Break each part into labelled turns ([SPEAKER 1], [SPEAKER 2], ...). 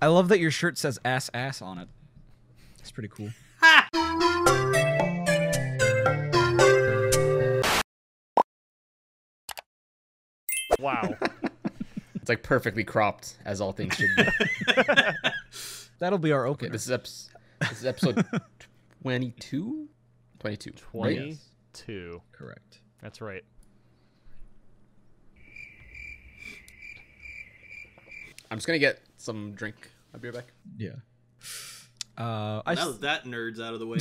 [SPEAKER 1] I love that your shirt says ass on it. It's pretty cool.
[SPEAKER 2] Wow.
[SPEAKER 3] It's like perfectly cropped, as all things should be.
[SPEAKER 1] That'll be our opener.
[SPEAKER 3] Okay, this is episode 22? 22.
[SPEAKER 2] 22.
[SPEAKER 1] Correct.
[SPEAKER 2] That's right.
[SPEAKER 3] I'm just gonna get some drink. I'll be right back.
[SPEAKER 1] Yeah.
[SPEAKER 4] Now that nerd's out of the way.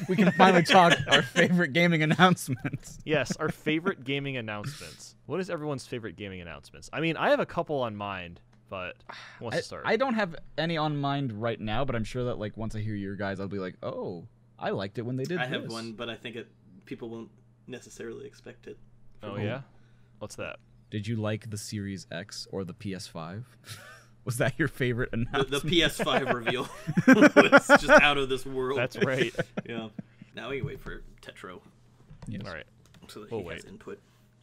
[SPEAKER 1] We can finally talk our favorite gaming announcements.
[SPEAKER 2] Yes, our favorite gaming announcements. What is everyone's favorite gaming announcements? I mean, I have a couple on mind, but who wants to start?
[SPEAKER 1] I don't have any on mind right now, but I'm sure that like once I hear your guys, I'll be like, oh, I liked it when they did
[SPEAKER 4] I
[SPEAKER 1] this.
[SPEAKER 4] have one, but I think people won't necessarily expect it.
[SPEAKER 2] Oh, yeah? What's that?
[SPEAKER 1] Did you like the Series X or the PS5? Was that your favorite announcement?
[SPEAKER 4] The PS5 reveal was just out of this world.
[SPEAKER 2] That's right.
[SPEAKER 4] Yeah. Now we can wait for Tetro.
[SPEAKER 1] Yes.
[SPEAKER 2] All right.
[SPEAKER 4] So that
[SPEAKER 2] We'll
[SPEAKER 4] he has
[SPEAKER 2] wait.
[SPEAKER 4] input.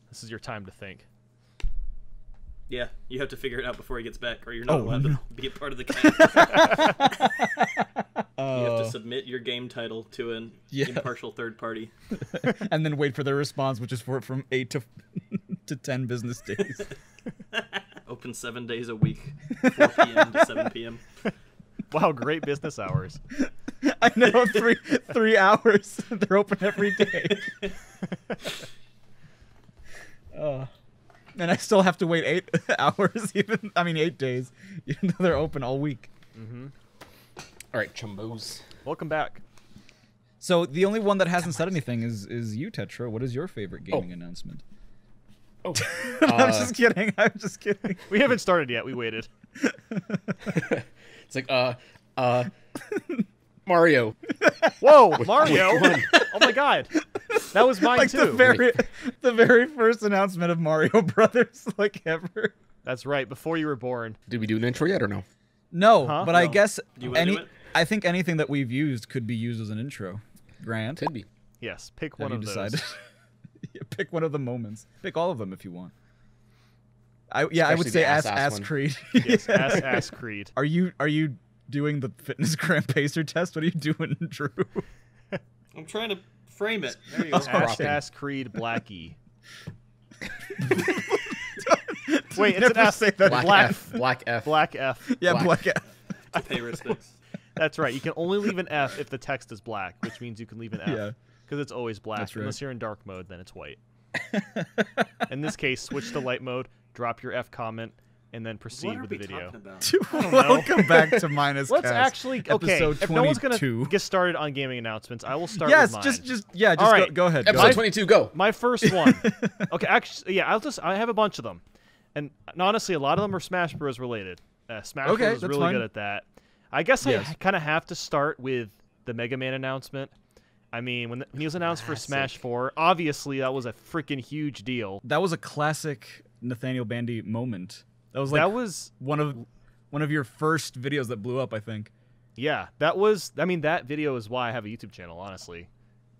[SPEAKER 2] This is your time to think.
[SPEAKER 4] Yeah, you have to figure it out before he gets back, or you're not allowed to be a part of the cast. You have to submit your game title to an impartial third party.
[SPEAKER 1] And then wait for their response, which is from 8 to 10 business days.
[SPEAKER 4] Open 7 days a week, 4 p.m. to 7 p.m.
[SPEAKER 2] Wow, great business hours.
[SPEAKER 1] I know, 3 hours. They're open every day. And I still have to wait 8 hours, 8 days, even though they're open all week.
[SPEAKER 2] Mm-hmm.
[SPEAKER 3] All right, chumbos.
[SPEAKER 2] Welcome back.
[SPEAKER 1] So the only one that hasn't said anything is you, Tetra. What is your favorite gaming announcement?
[SPEAKER 3] Oh,
[SPEAKER 1] I'm just kidding. I'm just kidding.
[SPEAKER 2] We haven't started yet. We waited.
[SPEAKER 3] it's like Mario.
[SPEAKER 2] Whoa, Mario! Oh my God, that was mine
[SPEAKER 1] Like
[SPEAKER 2] too.
[SPEAKER 1] the very first announcement of Mario Brothers like ever.
[SPEAKER 2] That's right. Before you were born.
[SPEAKER 3] Did we do an intro yet or no?
[SPEAKER 1] No,
[SPEAKER 2] Huh?
[SPEAKER 1] but
[SPEAKER 4] No.
[SPEAKER 1] I guess
[SPEAKER 4] Do you wanna do it?
[SPEAKER 1] I think anything that we've used could be used as an intro. Grant,
[SPEAKER 3] Could be.
[SPEAKER 2] Yes, pick
[SPEAKER 1] have
[SPEAKER 2] one
[SPEAKER 1] you
[SPEAKER 2] of
[SPEAKER 1] decided?
[SPEAKER 2] those.
[SPEAKER 1] Yeah, pick one of the moments. Pick all of them if you want. I would
[SPEAKER 3] Especially
[SPEAKER 1] say
[SPEAKER 3] the
[SPEAKER 1] ass
[SPEAKER 3] ass one.
[SPEAKER 1] Creed.
[SPEAKER 2] Yes, ass Creed.
[SPEAKER 1] Are you doing the fitness gram pacer test? What are you doing, Drew?
[SPEAKER 4] I'm trying to frame it. There you go.
[SPEAKER 2] Ass Creed Blackie. Wait, it's
[SPEAKER 1] Never
[SPEAKER 2] an ass.
[SPEAKER 1] say that.
[SPEAKER 3] Black F. Black F.
[SPEAKER 2] Black F.
[SPEAKER 1] Yeah,
[SPEAKER 3] Black.
[SPEAKER 1] Black.
[SPEAKER 4] To pay respects.
[SPEAKER 2] That's right. You can only leave an F if the text is black, which means you can leave an F.
[SPEAKER 1] Yeah.
[SPEAKER 2] Because it's always black.
[SPEAKER 1] That's right.
[SPEAKER 2] Unless you're in dark mode, then it's white. In this case, switch to light mode, drop your F comment, and then proceed
[SPEAKER 4] What are
[SPEAKER 2] with
[SPEAKER 4] we
[SPEAKER 2] the video.
[SPEAKER 4] talking about?
[SPEAKER 1] Welcome back to Minus
[SPEAKER 2] Let's
[SPEAKER 1] Cast,
[SPEAKER 2] actually okay.
[SPEAKER 1] episode
[SPEAKER 2] If no one's
[SPEAKER 1] 22.
[SPEAKER 2] gonna get started on gaming announcements, I will start.
[SPEAKER 1] Yes,
[SPEAKER 2] with mine.
[SPEAKER 1] just
[SPEAKER 2] All right.
[SPEAKER 1] go ahead.
[SPEAKER 3] Episode 22, go.
[SPEAKER 2] My first one. Okay, actually, yeah, I have a bunch of them, and honestly, a lot of them are Smash Bros. Related. Smash
[SPEAKER 1] Okay,
[SPEAKER 2] Bros. is
[SPEAKER 1] that's
[SPEAKER 2] really
[SPEAKER 1] fine.
[SPEAKER 2] good at that. I guess
[SPEAKER 1] Yes.
[SPEAKER 2] I kind of have to start with the Mega Man announcement. I mean, when he was announced for Smash 4, obviously that was a freaking huge deal.
[SPEAKER 1] That was a classic Nathaniel Bandy moment. That was like
[SPEAKER 2] That was
[SPEAKER 1] one of your first videos that blew up, I think.
[SPEAKER 2] Yeah, that was. I mean, that video is why I have a YouTube channel, honestly,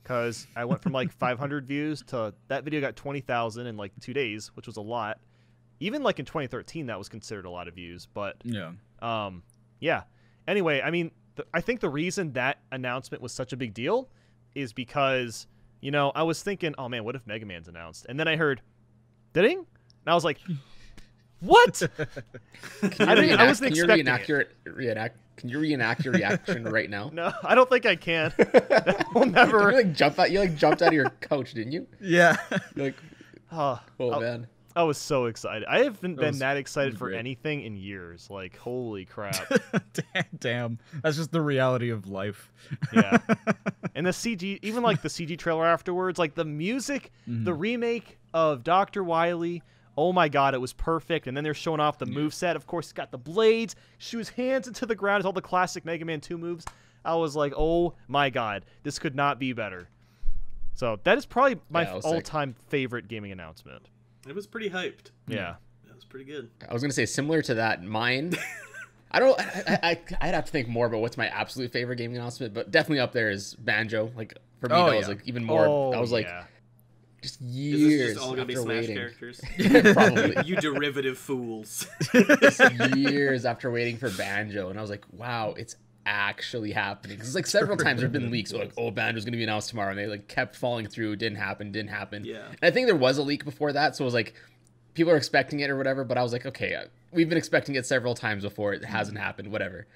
[SPEAKER 2] because I went from like 500 views to that video got 20,000 in like 2 days, which was a lot. Even like in 2013, that was considered a lot of views. But yeah. Anyway, I mean, I think the reason that announcement was such a big deal is because I was thinking, oh man, what if Mega Man's announced? And then I heard, ding, and I was like, what? I wasn't expecting it.
[SPEAKER 3] Can you reenact your reaction right now?
[SPEAKER 2] No, I don't think I can. That will never.
[SPEAKER 3] You jumped out of your couch, didn't you?
[SPEAKER 1] Yeah.
[SPEAKER 3] You're like,
[SPEAKER 2] Oh
[SPEAKER 3] man.
[SPEAKER 2] I was so excited. I haven't been that excited for
[SPEAKER 1] great.
[SPEAKER 2] anything in years. Like, holy crap.
[SPEAKER 1] Damn. That's just the reality of life.
[SPEAKER 2] Yeah. And the CG, even like the CG trailer afterwards, like the music, the remake of Dr. Wily, oh my god, it was perfect. And then they're showing off the moveset. Of course, it's got the blades, shoots hands into the ground. It's all the classic Mega Man 2 moves. I was like, oh my god, this could not be better. So that is probably my all-time favorite gaming announcement.
[SPEAKER 4] It was pretty hyped.
[SPEAKER 2] Yeah.
[SPEAKER 4] That was pretty good.
[SPEAKER 3] I was gonna say similar to that. Mine, I'd have to think more about what's my absolute favorite gaming announcement, but definitely up there is Banjo. Like for me, that was like even more. I was like, Just
[SPEAKER 4] Is
[SPEAKER 3] years
[SPEAKER 4] this just all gonna be
[SPEAKER 3] after
[SPEAKER 4] Smash
[SPEAKER 3] waiting.
[SPEAKER 4] characters?
[SPEAKER 3] Probably.
[SPEAKER 4] You derivative fools.
[SPEAKER 3] Just years after waiting for Banjo, and I was like, wow, it's actually happening. Because like several times there have been leaks, like, oh, Banjo's gonna be announced tomorrow, and they like kept falling through. Didn't happen.
[SPEAKER 4] Yeah.
[SPEAKER 3] And I think there was a leak before that, so it was like people are expecting it or whatever. But I was like, okay, we've been expecting it several times before. It hasn't happened. Whatever.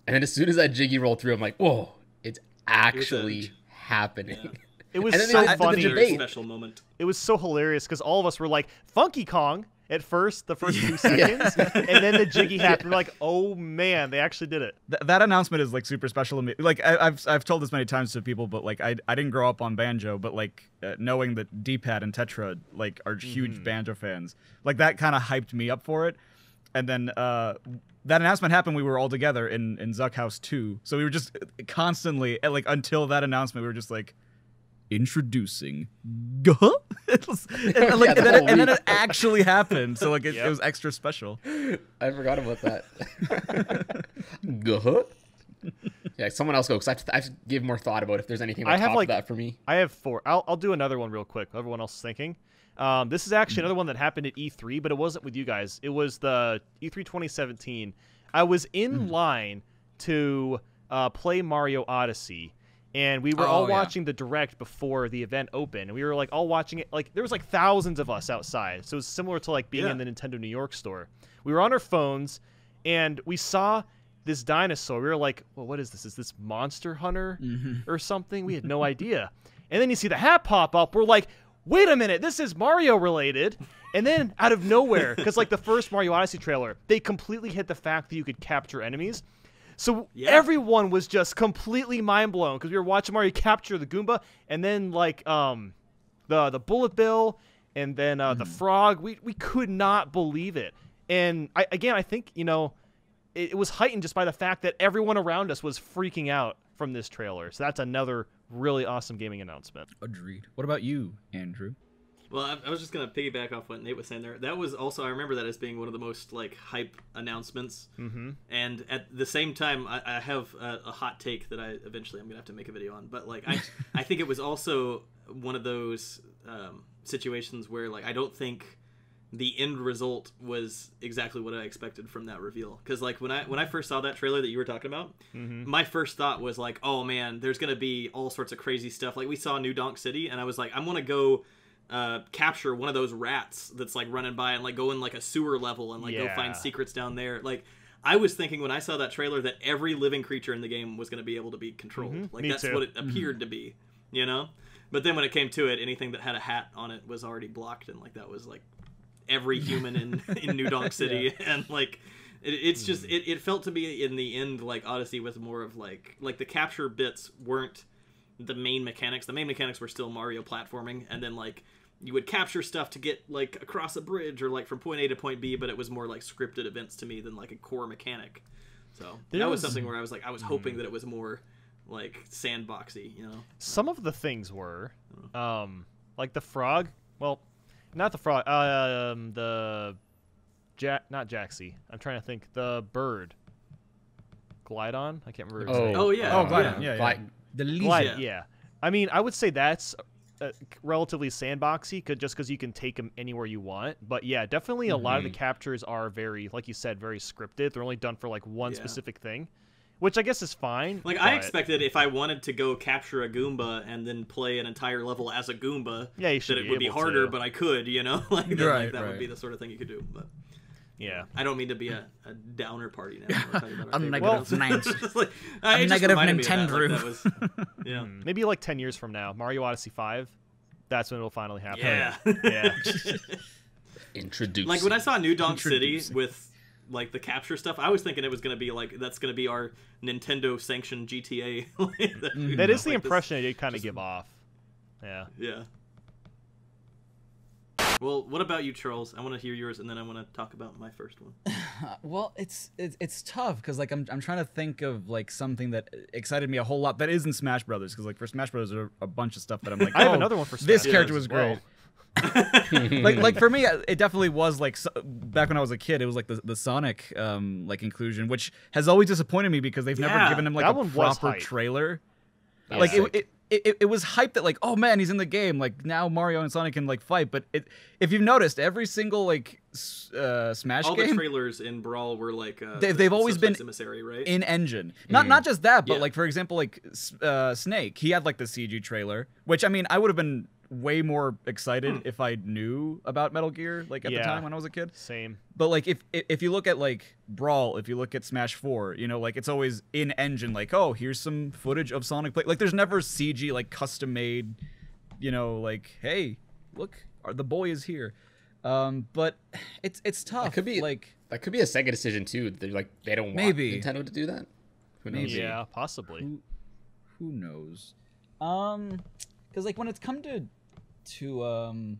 [SPEAKER 3] And then as soon as that Jiggy rolled through, I'm like, whoa, it's actually happening.
[SPEAKER 4] Yeah.
[SPEAKER 2] It was
[SPEAKER 3] And then
[SPEAKER 2] so
[SPEAKER 3] they-
[SPEAKER 2] funny.
[SPEAKER 3] the
[SPEAKER 4] Very
[SPEAKER 3] debate.
[SPEAKER 4] special moment.
[SPEAKER 2] It was so hilarious because all of us were like, Funky Kong at first, the first 2 seconds, and then the Jiggy happened. We're like, oh man, they actually did it.
[SPEAKER 1] That announcement is like super special to me. Like I've told this many times to people, but like I didn't grow up on Banjo, but like knowing that D-Pad and Tetra like are huge Banjo fans, like that kind of hyped me up for it. And then that announcement happened. We were all together in Zuck House 2, so we were just constantly like until that announcement, we were just like introducing. and then it actually happened. So like it was extra special.
[SPEAKER 3] I forgot about that. Go. Yeah, someone else go, because I have to give more thought about if there's anything that topped that for me.
[SPEAKER 2] I have 4. I'll do another one real quick. Everyone else is thinking. This is actually another one that happened at E3, but it wasn't with you guys. It was the E3 2017. I was in line to play Mario Odyssey, and we were all watching the Direct before the event opened. And we were like all watching it. Like there was like thousands of us outside, so it was similar to like being in the Nintendo New York store. We were on our phones, and we saw this dinosaur. We were like, well, what is this? Is this Monster Hunter or something? We had no idea. And then you see the hat pop up. We're like, wait a minute, this is Mario related. And then out of nowhere, because like the first Mario Odyssey trailer, they completely hid the fact that you could capture enemies. So everyone was just completely mind blown because we were watching Mario capture the Goomba, and then like the Bullet Bill, and then the Frog. We could not believe it. And I think it was heightened just by the fact that everyone around us was freaking out from this trailer. So that's another really awesome gaming announcement.
[SPEAKER 1] Agreed. What about you, Andrew?
[SPEAKER 4] Well, I was just gonna piggyback off what Nate was saying there. That was also, I remember that as being one of the most like hype announcements. And at the same time, I have a hot take that I'm gonna have to make a video on. But like I think it was also one of those situations where like I don't think the end result was exactly what I expected from that reveal. Because like when I first saw that trailer that you were talking about, my first thought was like, oh man, there's gonna be all sorts of crazy stuff. Like we saw New Donk City, and I was like, I'm gonna go capture one of those rats that's like running by and like go in like a sewer level and like go find secrets down there. Like I was thinking when I saw that trailer that every living creature in the game was going to be able to be controlled. Like that's what it appeared to be, But then when it came to it, anything that had a hat on it was already blocked, and like that was like every human in New Donk City. And like it's just it felt to me in the end like Odyssey was more of like the capture bits weren't the main mechanics. The main mechanics were still Mario platforming, and then like you would capture stuff to get like across a bridge or like from point A to point B, but it was more like scripted events to me than like a core mechanic. So that was something where I was like, I was hoping that it was more like sandboxy,
[SPEAKER 2] Some of the things were like the frog. Well, not the frog. Not Jaxie. I'm trying to think. The bird. Glidon? I can't remember. His name.
[SPEAKER 4] Oh yeah.
[SPEAKER 1] Oh, Glidon. Yeah. The
[SPEAKER 2] Glidon, yeah. I mean, I would say that's relatively sandboxy, just because you can take them anywhere you want. But yeah, definitely a lot of the captures are very, like you said, very scripted. They're only done for like one specific thing, which I guess is fine.
[SPEAKER 4] Like I expected if I wanted to go capture a Goomba and then play an entire level as a Goomba, that it would be harder, but I could, like that would be the sort of thing you could do. But
[SPEAKER 2] yeah,
[SPEAKER 4] I don't mean to be a downer party now.
[SPEAKER 1] I'm negative
[SPEAKER 4] like,
[SPEAKER 1] I'm negative Nintendo.
[SPEAKER 2] Maybe like 10 years from now, Mario Odyssey 5. That's when it'll finally happen.
[SPEAKER 4] Yeah.
[SPEAKER 3] Introduce.
[SPEAKER 4] Like when I saw New Donk City with like the capture stuff, I was thinking it was going to be like that's going to be our Nintendo sanctioned GTA.
[SPEAKER 2] That is the impression it kind of give off. Yeah.
[SPEAKER 4] Yeah. Well, what about you, Charles? I want to hear yours, and then I want to talk about my first one.
[SPEAKER 1] Well, it's tough because like I'm trying to think of like something that excited me a whole lot that isn't Smash Brothers, because like for Smash Brothers there are a bunch of stuff that I'm like,
[SPEAKER 2] I have another one for Smash.
[SPEAKER 1] This character was great. like for me, it definitely was like back when I was a kid, it was like the Sonic like inclusion, which has always disappointed me because they've never given him like a proper trailer. Like it was hyped that like, oh man, he's in the game. Like now Mario and Sonic can like fight. But if you've noticed, every single like Smash
[SPEAKER 4] all
[SPEAKER 1] game,
[SPEAKER 4] the trailers in Brawl were like
[SPEAKER 1] they've always been
[SPEAKER 4] emissary, right?
[SPEAKER 1] in engine. Not just that, but
[SPEAKER 4] Yeah.
[SPEAKER 1] like for example, like Snake, he had like the CG trailer, which I mean, I would have been way more excited if I knew about Metal Gear like at the time when I was a kid.
[SPEAKER 2] Same.
[SPEAKER 1] But like if you look at like Brawl, if you look at Smash 4, you know, like it's always in engine, like, oh, here's some footage of Sonic play. Like there's never CG like custom made, you know, like, hey, look, the boy is here. But it's tough.
[SPEAKER 3] It could be
[SPEAKER 1] like
[SPEAKER 3] that could be a Sega decision too. They're like they don't want Nintendo to do that. Who knows?
[SPEAKER 1] Maybe.
[SPEAKER 2] Yeah, possibly.
[SPEAKER 1] Who knows? Because like when it's come to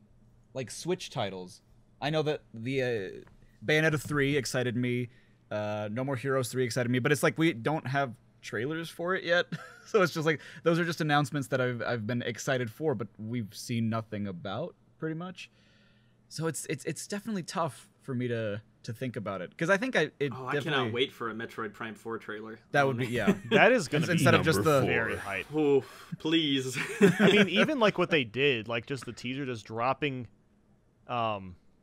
[SPEAKER 1] like Switch titles, I know that the Bayonetta 3 excited me, No More Heroes 3 excited me, but it's like we don't have trailers for it yet. So it's just like those are just announcements that I've been excited for, but we've seen nothing about pretty much. So it's definitely tough for me to think about it, because I think I
[SPEAKER 4] cannot wait for a Metroid Prime 4 trailer.
[SPEAKER 1] That would be
[SPEAKER 2] That is gonna be
[SPEAKER 1] instead of just the
[SPEAKER 2] very hype.
[SPEAKER 4] Oh, please.
[SPEAKER 2] I mean, even like what they did, like just the teaser, just dropping,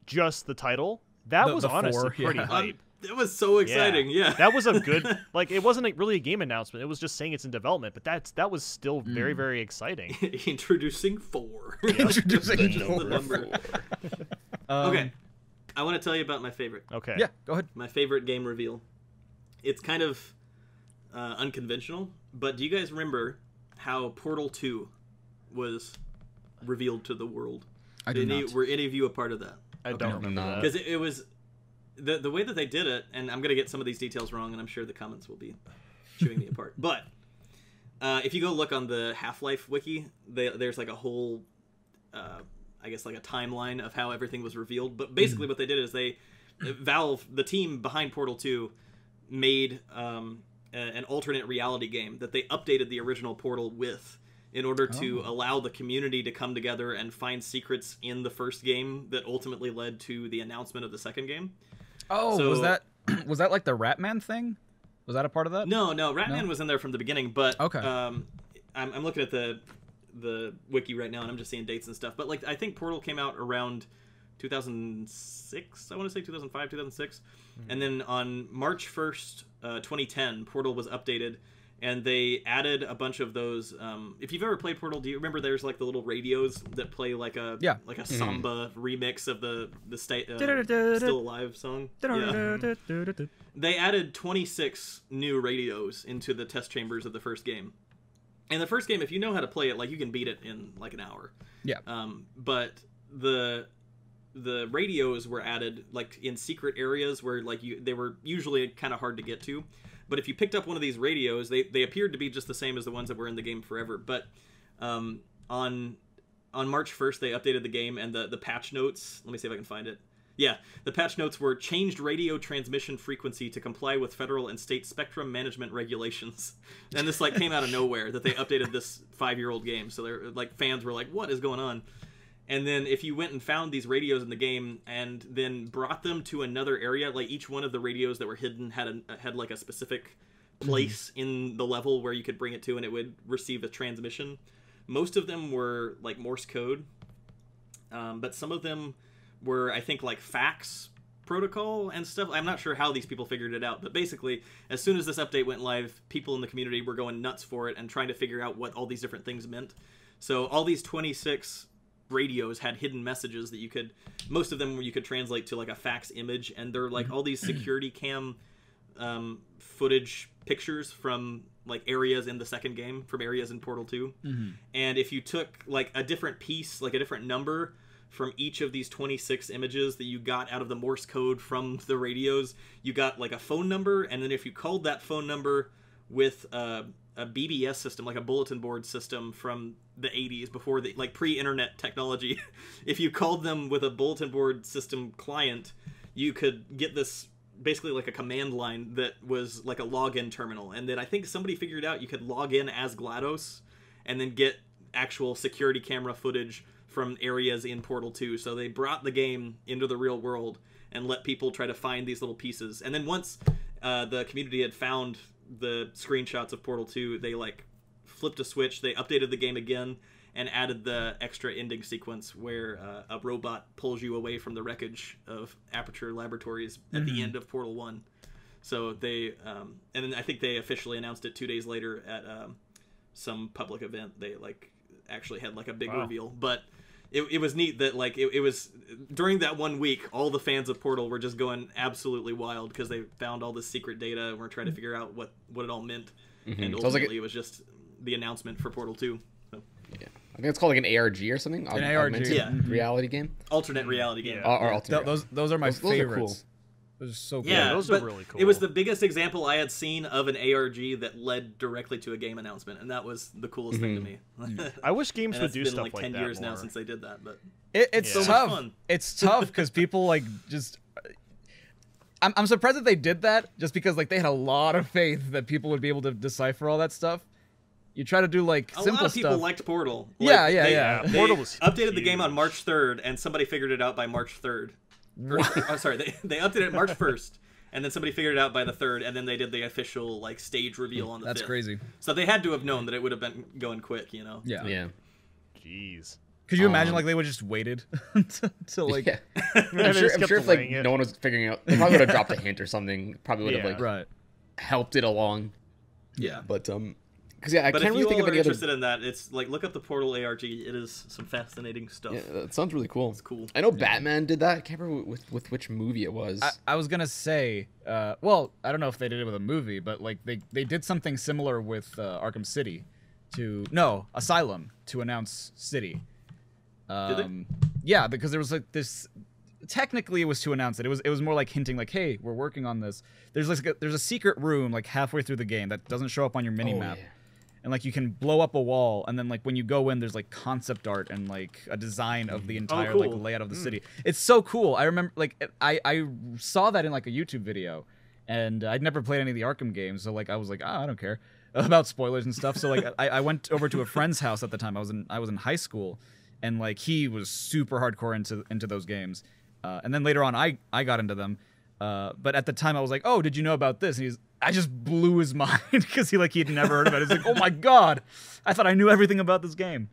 [SPEAKER 2] just the title. That was
[SPEAKER 1] the
[SPEAKER 2] honestly
[SPEAKER 1] 4,
[SPEAKER 2] pretty
[SPEAKER 1] yeah.
[SPEAKER 2] hype.
[SPEAKER 4] It was so exciting. Yeah.
[SPEAKER 2] That was a good. Like, it wasn't really a game announcement. It was just saying it's in development, but that was still very, very exciting.
[SPEAKER 4] Introducing 4.
[SPEAKER 1] Introducing
[SPEAKER 4] Just
[SPEAKER 1] 4.
[SPEAKER 4] the number. Okay. I want to tell you about my favorite.
[SPEAKER 2] Okay.
[SPEAKER 1] Yeah, go ahead.
[SPEAKER 4] My favorite game reveal. It's kind of unconventional, but do you guys remember how Portal 2 was revealed to the world?
[SPEAKER 1] I do not.
[SPEAKER 4] Were any of you a part of that?
[SPEAKER 2] I don't remember that.
[SPEAKER 4] Because it was the way that they did it, and I'm going to get some of these details wrong, and I'm sure the comments will be chewing me apart. But if you go look on the Half-Life wiki, there's like a whole, I guess like a timeline of how everything was revealed. But basically what they did is Valve, the team behind Portal 2, made an alternate reality game that they updated the original Portal with, in order to allow the community to come together and find secrets in the first game that ultimately led to the announcement of the second game.
[SPEAKER 1] Oh,
[SPEAKER 4] So-
[SPEAKER 1] was that like the Ratman thing? Was that a part of that?
[SPEAKER 4] No, Ratman was in there from the beginning, but
[SPEAKER 1] Okay.
[SPEAKER 4] I'm looking at the wiki right now, and I'm just seeing dates and stuff. But like, I think Portal came out around 2006. I want to say 2005, 2006, and then on March 1st, 2010, Portal was updated. And they added a bunch of those. If you've ever played Portal, do you remember there's like the little radios that play like a samba remix of the Still Alive song? Yeah. They added 26 new radios into the test chambers of the first game. And the first game, if you know how to play it, like you can beat it in like an hour.
[SPEAKER 1] Yeah.
[SPEAKER 4] But the radios were added like in secret areas where like they were usually kind of hard to get to. But if you picked up one of these radios, they appeared to be just the same as the ones that were in the game forever. But on March 1st, they updated the game, and the patch notes, let me see if I can find it. Yeah, the patch notes were changed radio transmission frequency to comply with federal and state spectrum management regulations. And this like came out of nowhere that they updated this 5-year-old game. So they're like, fans were like, what is going on? And then if you went and found these radios in the game and then brought them to another area, like each one of the radios that were hidden had like a specific place in the level where you could bring it to, and it would receive a transmission. Most of them were like Morse code, but some of them were, I think, like fax protocol and stuff. I'm not sure how these people figured it out, but basically, as soon as this update went live, people in the community were going nuts for it and trying to figure out what all these different things meant. So all these 26 radios had hidden messages that most of them you could translate to like a fax image, and they're like all these security cam footage pictures from like areas in the second game, from areas in Portal 2. And if you took like a different piece, like a different number from each of these 26 images that you got out of the Morse code from the radios, you got like a phone number, and then if you called that phone number with a BBS system, like a bulletin board system from the 80s, before the like pre-internet technology, if you called them with a bulletin board system client, you could get this basically like a command line that was like a login terminal. And then I think somebody figured out you could log in as GLaDOS and then get actual security camera footage from areas in Portal 2. So they brought the game into the real world and let people try to find these little pieces. And then once the community had found the screenshots of Portal 2, they like flipped a switch. They updated the game again and added the extra ending sequence where a robot pulls you away from the wreckage of Aperture Laboratories at the end of Portal 1. So they, and then I think they officially announced it 2 days later at some public event. They like actually had like a big reveal, but it was neat that like it was during that 1 week, all the fans of Portal were just going absolutely wild because they found all this secret data and were trying to figure out what it all meant. And ultimately, it was just the announcement for Portal 2. So.
[SPEAKER 3] Yeah. I think it's called like an ARG or something.
[SPEAKER 1] An ARG,
[SPEAKER 3] reality game.
[SPEAKER 4] Alternate reality game.
[SPEAKER 1] Those are my favorites.
[SPEAKER 3] Cool.
[SPEAKER 1] Those are so cool.
[SPEAKER 4] Yeah,
[SPEAKER 2] those are really cool.
[SPEAKER 4] It was the biggest example I had seen of an ARG that led directly to a game announcement, and that was the coolest thing to me.
[SPEAKER 2] I wish games would do
[SPEAKER 4] stuff
[SPEAKER 2] stuff
[SPEAKER 4] like
[SPEAKER 2] like
[SPEAKER 4] 10
[SPEAKER 2] that
[SPEAKER 4] years
[SPEAKER 2] more.
[SPEAKER 4] now since they did that, but
[SPEAKER 1] It's
[SPEAKER 4] so much
[SPEAKER 1] tough.
[SPEAKER 4] fun.
[SPEAKER 1] It's tough because people like just. I'm surprised that they did that just because like they had a lot of faith that people would be able to decipher all that stuff. You try to do like
[SPEAKER 4] a
[SPEAKER 1] simple
[SPEAKER 4] lot of people
[SPEAKER 1] stuff.
[SPEAKER 4] liked Portal.
[SPEAKER 1] Yeah.
[SPEAKER 4] They
[SPEAKER 2] Portal was
[SPEAKER 4] updated the game
[SPEAKER 2] huge.
[SPEAKER 4] on March 3rd, and somebody figured it out by March 3rd. They updated it March 1st, and then somebody figured it out by the 3rd, and then they did the official like stage reveal on the 5th.
[SPEAKER 1] That's crazy.
[SPEAKER 4] So they had to have known that it would have been going quick, you know?
[SPEAKER 1] Yeah.
[SPEAKER 3] Yeah.
[SPEAKER 2] Jeez.
[SPEAKER 1] Could you imagine like they would just waited to like
[SPEAKER 3] Yeah.
[SPEAKER 2] They
[SPEAKER 3] I'm
[SPEAKER 2] just
[SPEAKER 3] sure
[SPEAKER 2] kept
[SPEAKER 3] if like
[SPEAKER 2] delaying it.
[SPEAKER 3] no one was figuring out, they probably would have dropped a hint or something. Probably would have
[SPEAKER 2] Yeah.
[SPEAKER 3] like
[SPEAKER 1] right.
[SPEAKER 3] helped it along.
[SPEAKER 4] Yeah.
[SPEAKER 3] But because I
[SPEAKER 4] But
[SPEAKER 3] can't
[SPEAKER 4] if
[SPEAKER 3] really
[SPEAKER 4] you
[SPEAKER 3] think
[SPEAKER 4] all
[SPEAKER 3] of
[SPEAKER 4] are
[SPEAKER 3] any other.
[SPEAKER 4] interested in that, it's like look up the Portal ARG. It is some fascinating stuff.
[SPEAKER 3] Yeah, that sounds really cool.
[SPEAKER 4] It's cool.
[SPEAKER 3] I know Batman did that. I can't remember with which movie it was.
[SPEAKER 1] I was gonna say, well, I don't know if they did it with a movie, but like they did something similar with Arkham City, Asylum to announce City.
[SPEAKER 4] Did they?
[SPEAKER 1] Yeah, because there was like this. Technically, it was to announce it. It was more like hinting, like, "Hey, we're working on this." There's a secret room like halfway through the game that doesn't show up on your mini map.
[SPEAKER 3] Yeah.
[SPEAKER 1] And like you can blow up a wall, and then like when you go in, there's like concept art and like a design of the entire
[SPEAKER 4] cool.
[SPEAKER 1] like layout of the city. It's so cool. I remember like I saw that in like a YouTube video, and I'd never played any of the Arkham games, so like I was like, I don't care about spoilers and stuff. So like I went over to a friend's house at the time. I was in high school, and like he was super hardcore into those games. And then later on, I got into them. But at the time, I was like, "Oh, did you know about this?" And I just blew his mind because he'd never heard about it. He's like, "Oh my god, I thought I knew everything about this game."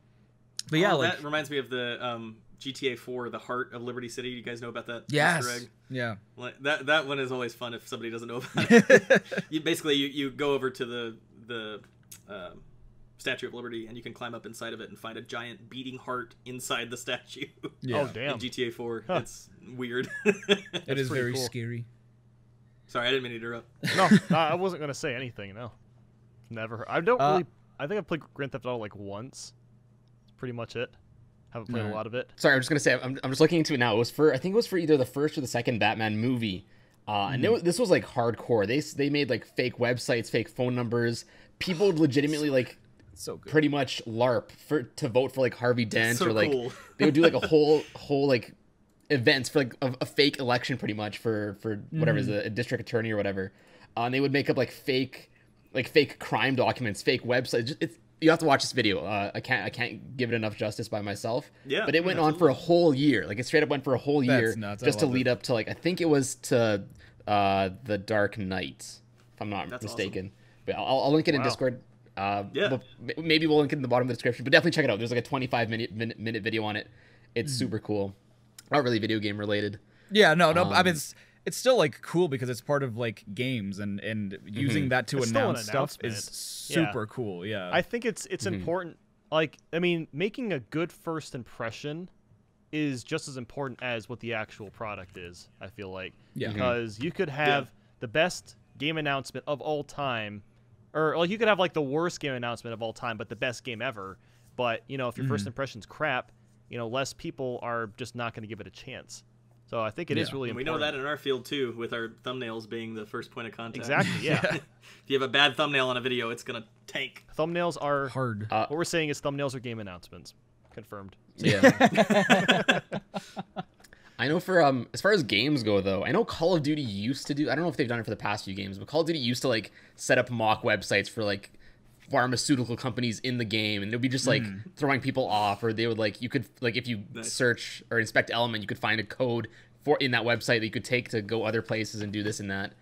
[SPEAKER 1] But yeah,
[SPEAKER 4] that reminds me of the GTA 4, The Heart of Liberty City. You guys know about that
[SPEAKER 1] yes,
[SPEAKER 4] Easter egg?
[SPEAKER 1] yeah,
[SPEAKER 4] Like, that one is always fun if somebody doesn't know about it. you go over to the Statue of Liberty, and you can climb up inside of it and find a giant beating heart inside the statue.
[SPEAKER 1] yeah.
[SPEAKER 2] Oh
[SPEAKER 4] In
[SPEAKER 2] damn.
[SPEAKER 4] GTA 4, it's weird.
[SPEAKER 1] It is
[SPEAKER 2] pretty
[SPEAKER 1] very
[SPEAKER 2] cool.
[SPEAKER 1] scary.
[SPEAKER 4] Sorry, I didn't mean to interrupt.
[SPEAKER 2] No, I wasn't gonna say anything. No, never. I don't really. I think I've played Grand Theft Auto like once. That's pretty much it. Haven't played a lot of it.
[SPEAKER 3] Sorry, I'm just gonna say I'm just looking into it now. I think it was for either the first or the second Batman movie. And this was like hardcore. They made like fake websites, fake phone numbers. People would legitimately like
[SPEAKER 1] So good.
[SPEAKER 3] pretty much LARP to vote for like Harvey Dent
[SPEAKER 4] so
[SPEAKER 3] or like
[SPEAKER 4] cool.
[SPEAKER 3] they would do like a whole like events for like a fake election pretty much for whatever is a district attorney or whatever. And they would make up like fake crime documents, fake websites. You have to watch this video. I can't give it enough justice by myself.
[SPEAKER 4] Yeah,
[SPEAKER 3] But it went on for a whole year. Like it straight up went for a whole year
[SPEAKER 1] That's nuts. I
[SPEAKER 3] just to
[SPEAKER 1] love
[SPEAKER 3] lead
[SPEAKER 1] it.
[SPEAKER 3] up to like I think it was to the Dark Knight, if I'm not
[SPEAKER 4] That's
[SPEAKER 3] mistaken. But I'll link it in
[SPEAKER 2] Wow.
[SPEAKER 3] Discord.
[SPEAKER 4] Yeah.
[SPEAKER 3] But maybe we'll link it in the bottom of the description. But definitely check it out. There's like a 25-minute video on it. It's super cool. Not really video game related.
[SPEAKER 1] Yeah, no. I mean, it's still like cool because it's part of like games and using that to
[SPEAKER 2] It's still an
[SPEAKER 1] announce stuff is
[SPEAKER 2] announcement.
[SPEAKER 1] super cool. Yeah.
[SPEAKER 2] I think it's important. Like, I mean, making a good first impression is just as important as what the actual product is. I feel like,
[SPEAKER 1] Yeah.
[SPEAKER 2] because you could have the best game announcement of all time, or like you could have like the worst game announcement of all time, but the best game ever. But you know, if your first impression's crap, you know, less people are just not going to give it a chance. So I think it is really
[SPEAKER 4] And we
[SPEAKER 2] important.
[SPEAKER 4] know that in our field too, with our thumbnails being the first point of contact.
[SPEAKER 2] Exactly. Yeah.
[SPEAKER 4] If you have a bad thumbnail on a video, it's gonna tank.
[SPEAKER 2] Thumbnails are
[SPEAKER 1] hard.
[SPEAKER 2] What we're saying is thumbnails are game announcements. Confirmed.
[SPEAKER 3] Yeah. I know for as far as games go though, I know Call of Duty used to do. I don't know if they've done it for the past few games, but Call of Duty used to like set up mock websites for like pharmaceutical companies in the game, and it would be just like throwing people off, or they would like you could like if you search or inspect element, you could find a code for in that website that you could take to go other places and do this and that.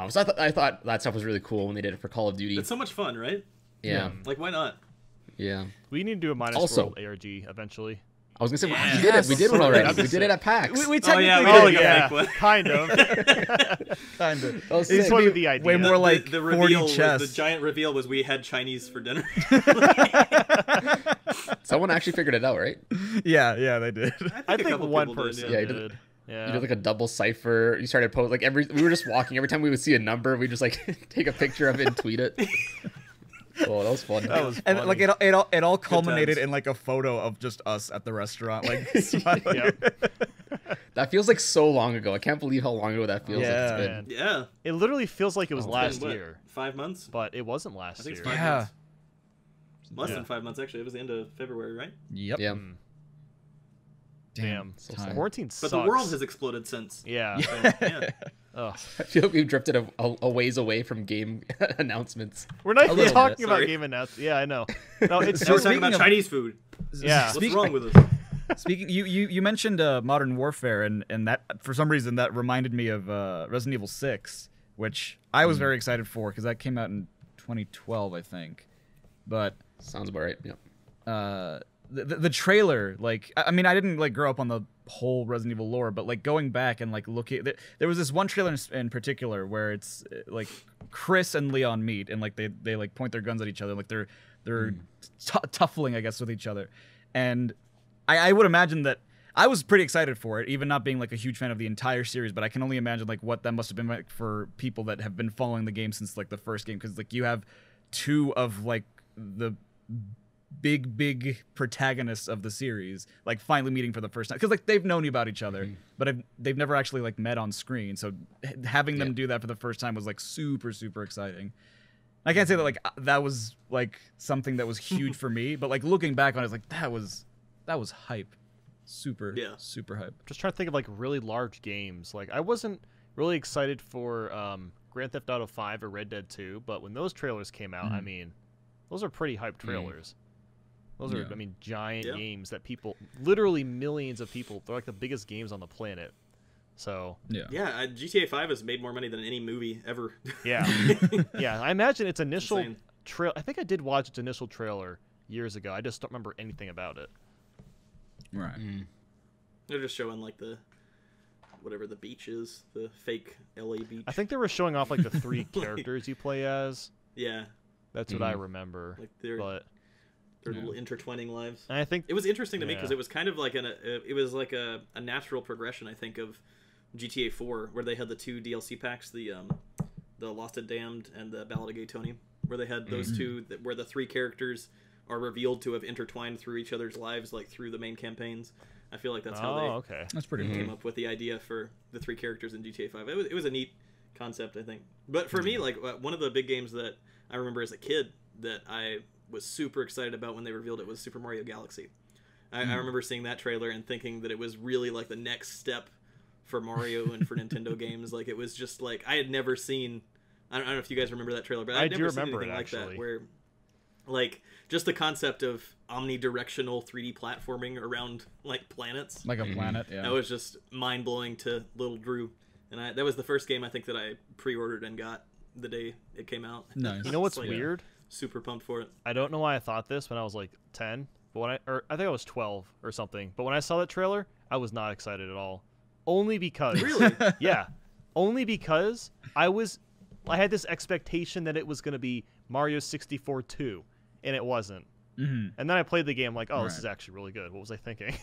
[SPEAKER 3] So I thought that stuff was really cool when they did it for Call of Duty.
[SPEAKER 4] It's so much fun, right?
[SPEAKER 3] Yeah.
[SPEAKER 4] Like, why not?
[SPEAKER 3] Yeah.
[SPEAKER 2] We need to do a Minus
[SPEAKER 3] Also-
[SPEAKER 2] World ARG eventually.
[SPEAKER 3] I was gonna say
[SPEAKER 4] Yeah.
[SPEAKER 3] we did it. We did one already.
[SPEAKER 2] I'm
[SPEAKER 3] We
[SPEAKER 2] just
[SPEAKER 3] did it at PAX.
[SPEAKER 1] We
[SPEAKER 4] Oh,
[SPEAKER 1] technically
[SPEAKER 4] yeah, we
[SPEAKER 1] did
[SPEAKER 4] did
[SPEAKER 2] Oh
[SPEAKER 4] like a
[SPEAKER 2] yeah,
[SPEAKER 4] fake one.
[SPEAKER 2] kind of.
[SPEAKER 1] kind of.
[SPEAKER 3] That was
[SPEAKER 2] It's
[SPEAKER 3] sick.
[SPEAKER 2] one of the idea.
[SPEAKER 1] Way more like
[SPEAKER 4] the
[SPEAKER 1] 40
[SPEAKER 4] reveal was,
[SPEAKER 1] chess.
[SPEAKER 4] the giant reveal was we had Chinese for dinner.
[SPEAKER 3] Someone actually figured it out, right?
[SPEAKER 1] Yeah, they did.
[SPEAKER 2] I
[SPEAKER 4] a
[SPEAKER 2] think
[SPEAKER 4] couple
[SPEAKER 2] one
[SPEAKER 4] people did,
[SPEAKER 2] person
[SPEAKER 3] yeah. Yeah,
[SPEAKER 2] did. Yeah.
[SPEAKER 3] You did like a double cipher. You started post like we were just walking. Every time we would see a number, we just like take a picture of it and tweet it. Oh, that was fun.
[SPEAKER 2] That was
[SPEAKER 1] And
[SPEAKER 2] funny.
[SPEAKER 1] like it all culminated
[SPEAKER 4] times.
[SPEAKER 1] in like a photo of just us at the restaurant, like smiling.
[SPEAKER 2] Yep.
[SPEAKER 3] That feels like so long ago. I can't believe how long ago that feels.
[SPEAKER 1] Yeah.
[SPEAKER 3] Like it's been.
[SPEAKER 2] Man.
[SPEAKER 4] Yeah.
[SPEAKER 2] It literally feels like it was
[SPEAKER 3] Oh,
[SPEAKER 2] last
[SPEAKER 4] It's been, what,
[SPEAKER 2] year,
[SPEAKER 4] 5 months?
[SPEAKER 2] but it wasn't
[SPEAKER 4] I
[SPEAKER 2] last
[SPEAKER 4] think it's
[SPEAKER 2] year.
[SPEAKER 4] 5
[SPEAKER 1] Yeah.
[SPEAKER 4] months. Less
[SPEAKER 2] Yeah.
[SPEAKER 4] than 5 months, actually. It was the end of February, right?
[SPEAKER 1] Yep.
[SPEAKER 3] Yeah.
[SPEAKER 2] Mm. Damn.
[SPEAKER 3] So
[SPEAKER 1] time.
[SPEAKER 3] sad.
[SPEAKER 2] Quarantine
[SPEAKER 4] But
[SPEAKER 2] sucks.
[SPEAKER 4] the world has exploded since.
[SPEAKER 2] Yeah.
[SPEAKER 4] So, yeah.
[SPEAKER 2] Ugh.
[SPEAKER 3] I feel like we've drifted a ways away from game announcements.
[SPEAKER 2] We're not
[SPEAKER 1] A
[SPEAKER 2] even
[SPEAKER 1] little
[SPEAKER 2] talking
[SPEAKER 1] bit,
[SPEAKER 2] about
[SPEAKER 4] sorry.
[SPEAKER 2] game announcements. Yeah, I know. No, it's
[SPEAKER 4] Now we're
[SPEAKER 2] just
[SPEAKER 4] talking about
[SPEAKER 1] of-
[SPEAKER 4] Chinese food.
[SPEAKER 2] Yeah.
[SPEAKER 4] What's
[SPEAKER 1] Speak-
[SPEAKER 4] wrong with us?
[SPEAKER 1] Speaking, you mentioned Modern Warfare, and that for some reason that reminded me of Resident Evil 6, which I was very excited for because that came out in 2012, I think. But
[SPEAKER 3] Sounds about right. Yeah.
[SPEAKER 1] the trailer, like, I mean, I didn't like grow up on the whole Resident Evil lore, but like going back and like looking, there was this one trailer in particular where it's like Chris and Leon meet, and like they like point their guns at each other, like they're tuffling, I guess, with each other, and I would imagine that I was pretty excited for it, even not being like a huge fan of the entire series, but I can only imagine like what that must have been like for people that have been following the game since like the first game, because like you have two of like the big protagonists of the series like finally meeting for the first time, because like they've known about each other, but they've never actually like met on screen, so having them do that for the first time was like super exciting. I can't say that like that was like something that was huge for me, but like looking back on it, it's like that was hype. Super hype.
[SPEAKER 2] just trying to think of like really large games. Like I wasn't really excited for Grand Theft Auto 5 or Red Dead 2, but when those trailers came out, I mean, those are pretty hyped trailers. Those are, I mean, giant games that people, literally millions of people, they're like the biggest games on the planet. So
[SPEAKER 4] Yeah, GTA 5 has made more money than any movie ever.
[SPEAKER 2] yeah, yeah. I imagine its initial
[SPEAKER 4] insane.
[SPEAKER 2] trail. I think I did watch its initial trailer years ago. I just don't remember anything about it.
[SPEAKER 1] Right.
[SPEAKER 4] They're just showing like the whatever the beach is, the fake LA beach.
[SPEAKER 2] I think they were showing off like the three characters you play as.
[SPEAKER 4] Yeah,
[SPEAKER 2] That's what I remember.
[SPEAKER 4] like their little intertwining lives.
[SPEAKER 2] And I think
[SPEAKER 4] It was interesting to me
[SPEAKER 2] Yeah.
[SPEAKER 4] because it was kind of like it was like a natural progression, I think, of GTA 4, where they had the two DLC packs, the Lost and Damned and the Ballad of Gay Tony, where they had those two where the three characters are revealed to have intertwined through each other's lives, like through the main campaigns. I feel like that's how they
[SPEAKER 2] okay.
[SPEAKER 1] That's pretty cool.
[SPEAKER 4] came up with the idea for the three characters in GTA 5. It was a neat concept, I think. But for me, like one of the big games that I remember as a kid that I was super excited about when they revealed it was Super Mario Galaxy. I remember seeing that trailer and thinking that it was really like the next step for Mario and for Nintendo games. Like it was just like I had never seen. I don't know if you guys remember that trailer, but
[SPEAKER 2] I
[SPEAKER 4] I'd
[SPEAKER 2] do
[SPEAKER 4] never seen
[SPEAKER 2] remember
[SPEAKER 4] anything
[SPEAKER 2] it,
[SPEAKER 4] like that
[SPEAKER 2] actually.
[SPEAKER 4] where like just the concept of omnidirectional 3D platforming around like planets.
[SPEAKER 1] Like a planet, yeah.
[SPEAKER 4] That was just mind blowing to little Drew, and that was the first game I think that I pre-ordered and got the day it came out.
[SPEAKER 1] Nice.
[SPEAKER 2] You know what's
[SPEAKER 4] It's like,
[SPEAKER 2] weird?
[SPEAKER 4] Super pumped for it.
[SPEAKER 2] I don't know why I thought this when I was like 10, but I think I was 12 or something. But when I saw that trailer, I was not excited at all. Only because
[SPEAKER 4] Really?
[SPEAKER 2] yeah, only because I had this expectation that it was going to be Mario 64 2, and it wasn't. And then I played the game like, oh, this is actually really good. What was I thinking?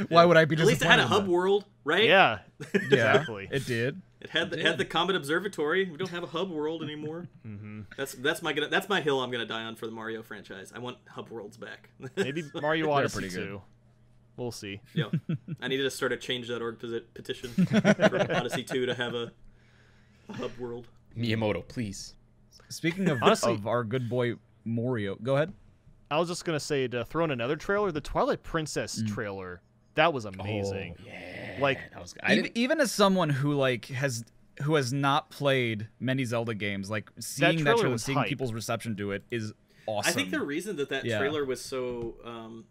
[SPEAKER 1] Why would I be
[SPEAKER 4] At least it had a hub
[SPEAKER 1] disappointed
[SPEAKER 4] world, right?
[SPEAKER 2] yeah,
[SPEAKER 1] then?
[SPEAKER 2] exactly.
[SPEAKER 1] It did.
[SPEAKER 4] It had the Comet Observatory. We don't have a hub world anymore. That's my hill I'm gonna die on for the Mario franchise. I want hub worlds back.
[SPEAKER 2] Maybe Mario Odyssey
[SPEAKER 1] pretty good.
[SPEAKER 2] 2. We'll see.
[SPEAKER 4] Yeah, I needed to start a change.org petition for Odyssey 2 to have a hub world.
[SPEAKER 3] Miyamoto, please.
[SPEAKER 1] Speaking of,
[SPEAKER 2] Honestly-
[SPEAKER 1] of our good boy Mario, go ahead.
[SPEAKER 2] I was just gonna say, to throw in another trailer, the Twilight Princess trailer. That was amazing.
[SPEAKER 3] Oh, yeah.
[SPEAKER 2] Like,
[SPEAKER 3] that was good. I didn't,
[SPEAKER 1] Even as someone who has not played many Zelda games, like seeing that
[SPEAKER 2] trailer
[SPEAKER 1] trailer,
[SPEAKER 2] was
[SPEAKER 1] seeing
[SPEAKER 2] hype.
[SPEAKER 1] people's reception to it is awesome.
[SPEAKER 4] I think the reason that
[SPEAKER 1] Yeah.
[SPEAKER 4] trailer was so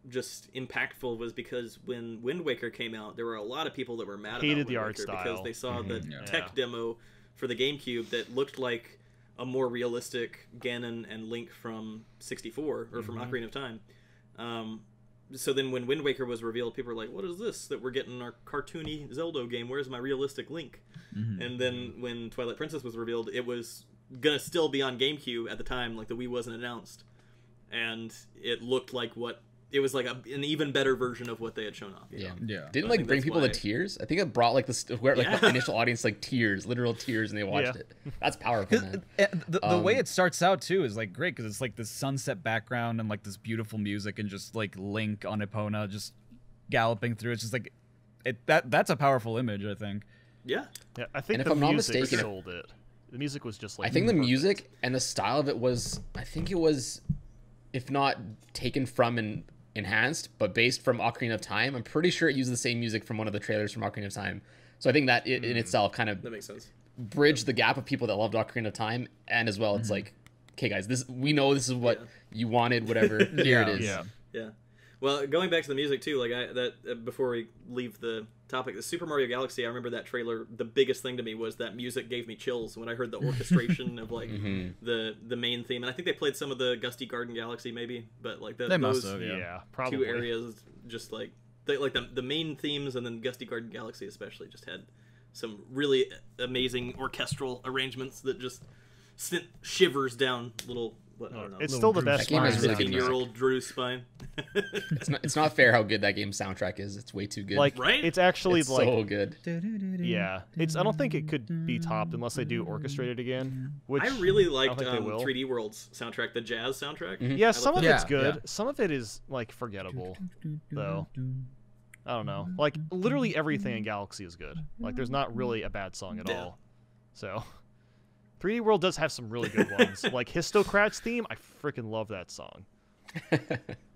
[SPEAKER 4] just impactful was because when Wind Waker came out, there were a lot of people that were mad
[SPEAKER 2] Hated
[SPEAKER 4] about
[SPEAKER 2] the
[SPEAKER 4] Wind
[SPEAKER 2] art
[SPEAKER 4] Waker
[SPEAKER 2] style.
[SPEAKER 4] because they saw the
[SPEAKER 2] Yeah.
[SPEAKER 4] tech demo for the GameCube that looked like a more realistic Ganon and Link from 64 or from Ocarina of Time. So then when Wind Waker was revealed, people were like, what is this that we're getting our cartoony Zelda game? Where's my realistic Link? And then when Twilight Princess was revealed, it was gonna still be on GameCube at the time, like the Wii wasn't announced, and it looked like it was like an even better version of what they had shown off.
[SPEAKER 3] Yeah.
[SPEAKER 1] Yeah.
[SPEAKER 3] Didn't
[SPEAKER 4] I
[SPEAKER 3] like
[SPEAKER 4] think
[SPEAKER 3] bring
[SPEAKER 4] that's
[SPEAKER 3] people
[SPEAKER 4] why-
[SPEAKER 3] to tears. I think it brought like the initial audience like tears, literal tears, and they watched it. That's powerful, man.
[SPEAKER 1] The way it starts out too is like great because it's like this sunset background and like this beautiful music and just like Link on Epona just galloping through. It's just like that's a powerful image, I think.
[SPEAKER 4] Yeah.
[SPEAKER 2] Yeah, I think
[SPEAKER 3] And if
[SPEAKER 2] the
[SPEAKER 3] I'm not
[SPEAKER 2] music
[SPEAKER 3] mistaken-
[SPEAKER 2] sold it. The music was just like
[SPEAKER 3] I think the
[SPEAKER 2] perfect.
[SPEAKER 3] music and the style of it was, I think it was, if not taken from and enhanced, but based from Ocarina of Time. I'm pretty sure it used the same music from one of the trailers from Ocarina of Time. So I think that in itself kind of
[SPEAKER 4] That makes sense.
[SPEAKER 3] bridged the gap of people that loved Ocarina of Time, and as well, it's like, okay, guys, we know this is what you wanted, whatever. Here it is.
[SPEAKER 2] Yeah.
[SPEAKER 4] Yeah. Well, going back to the music too, like before we leave the topic, the Super Mario Galaxy, I remember that trailer. The biggest thing to me was that music gave me chills when I heard the orchestration of like the main theme, and I think they played some of the Gusty Garden Galaxy maybe, but like
[SPEAKER 1] They
[SPEAKER 4] those
[SPEAKER 1] must have,
[SPEAKER 2] Yeah, probably.
[SPEAKER 4] two areas, just like the main themes, and then Gusty Garden Galaxy especially just had some really amazing orchestral arrangements that just sent shivers down little. What, I don't know.
[SPEAKER 2] It's still the best
[SPEAKER 3] That game has
[SPEAKER 2] Mario
[SPEAKER 3] really good
[SPEAKER 2] soundtrack.
[SPEAKER 3] music.
[SPEAKER 4] 15-year-old Drew's spine.
[SPEAKER 3] It's not fair how good that game's soundtrack is. It's way too good.
[SPEAKER 2] Like,
[SPEAKER 4] Right?
[SPEAKER 2] it's actually
[SPEAKER 3] it's
[SPEAKER 2] like,
[SPEAKER 3] so good.
[SPEAKER 2] yeah. I don't think it could be topped unless they do orchestrated again. Which
[SPEAKER 4] I really
[SPEAKER 2] I
[SPEAKER 4] liked
[SPEAKER 2] don't think they will.
[SPEAKER 4] 3D World's soundtrack, the jazz soundtrack.
[SPEAKER 2] Yeah, some of
[SPEAKER 1] that.
[SPEAKER 2] it's good.
[SPEAKER 1] Yeah.
[SPEAKER 2] Some of it is like forgettable, though. I don't know. Like literally everything in Galaxy is good. Like there's not really a bad song at
[SPEAKER 4] Yeah.
[SPEAKER 2] all. So 3D World does have some really good ones. Like Histocrats theme, I freaking love that song.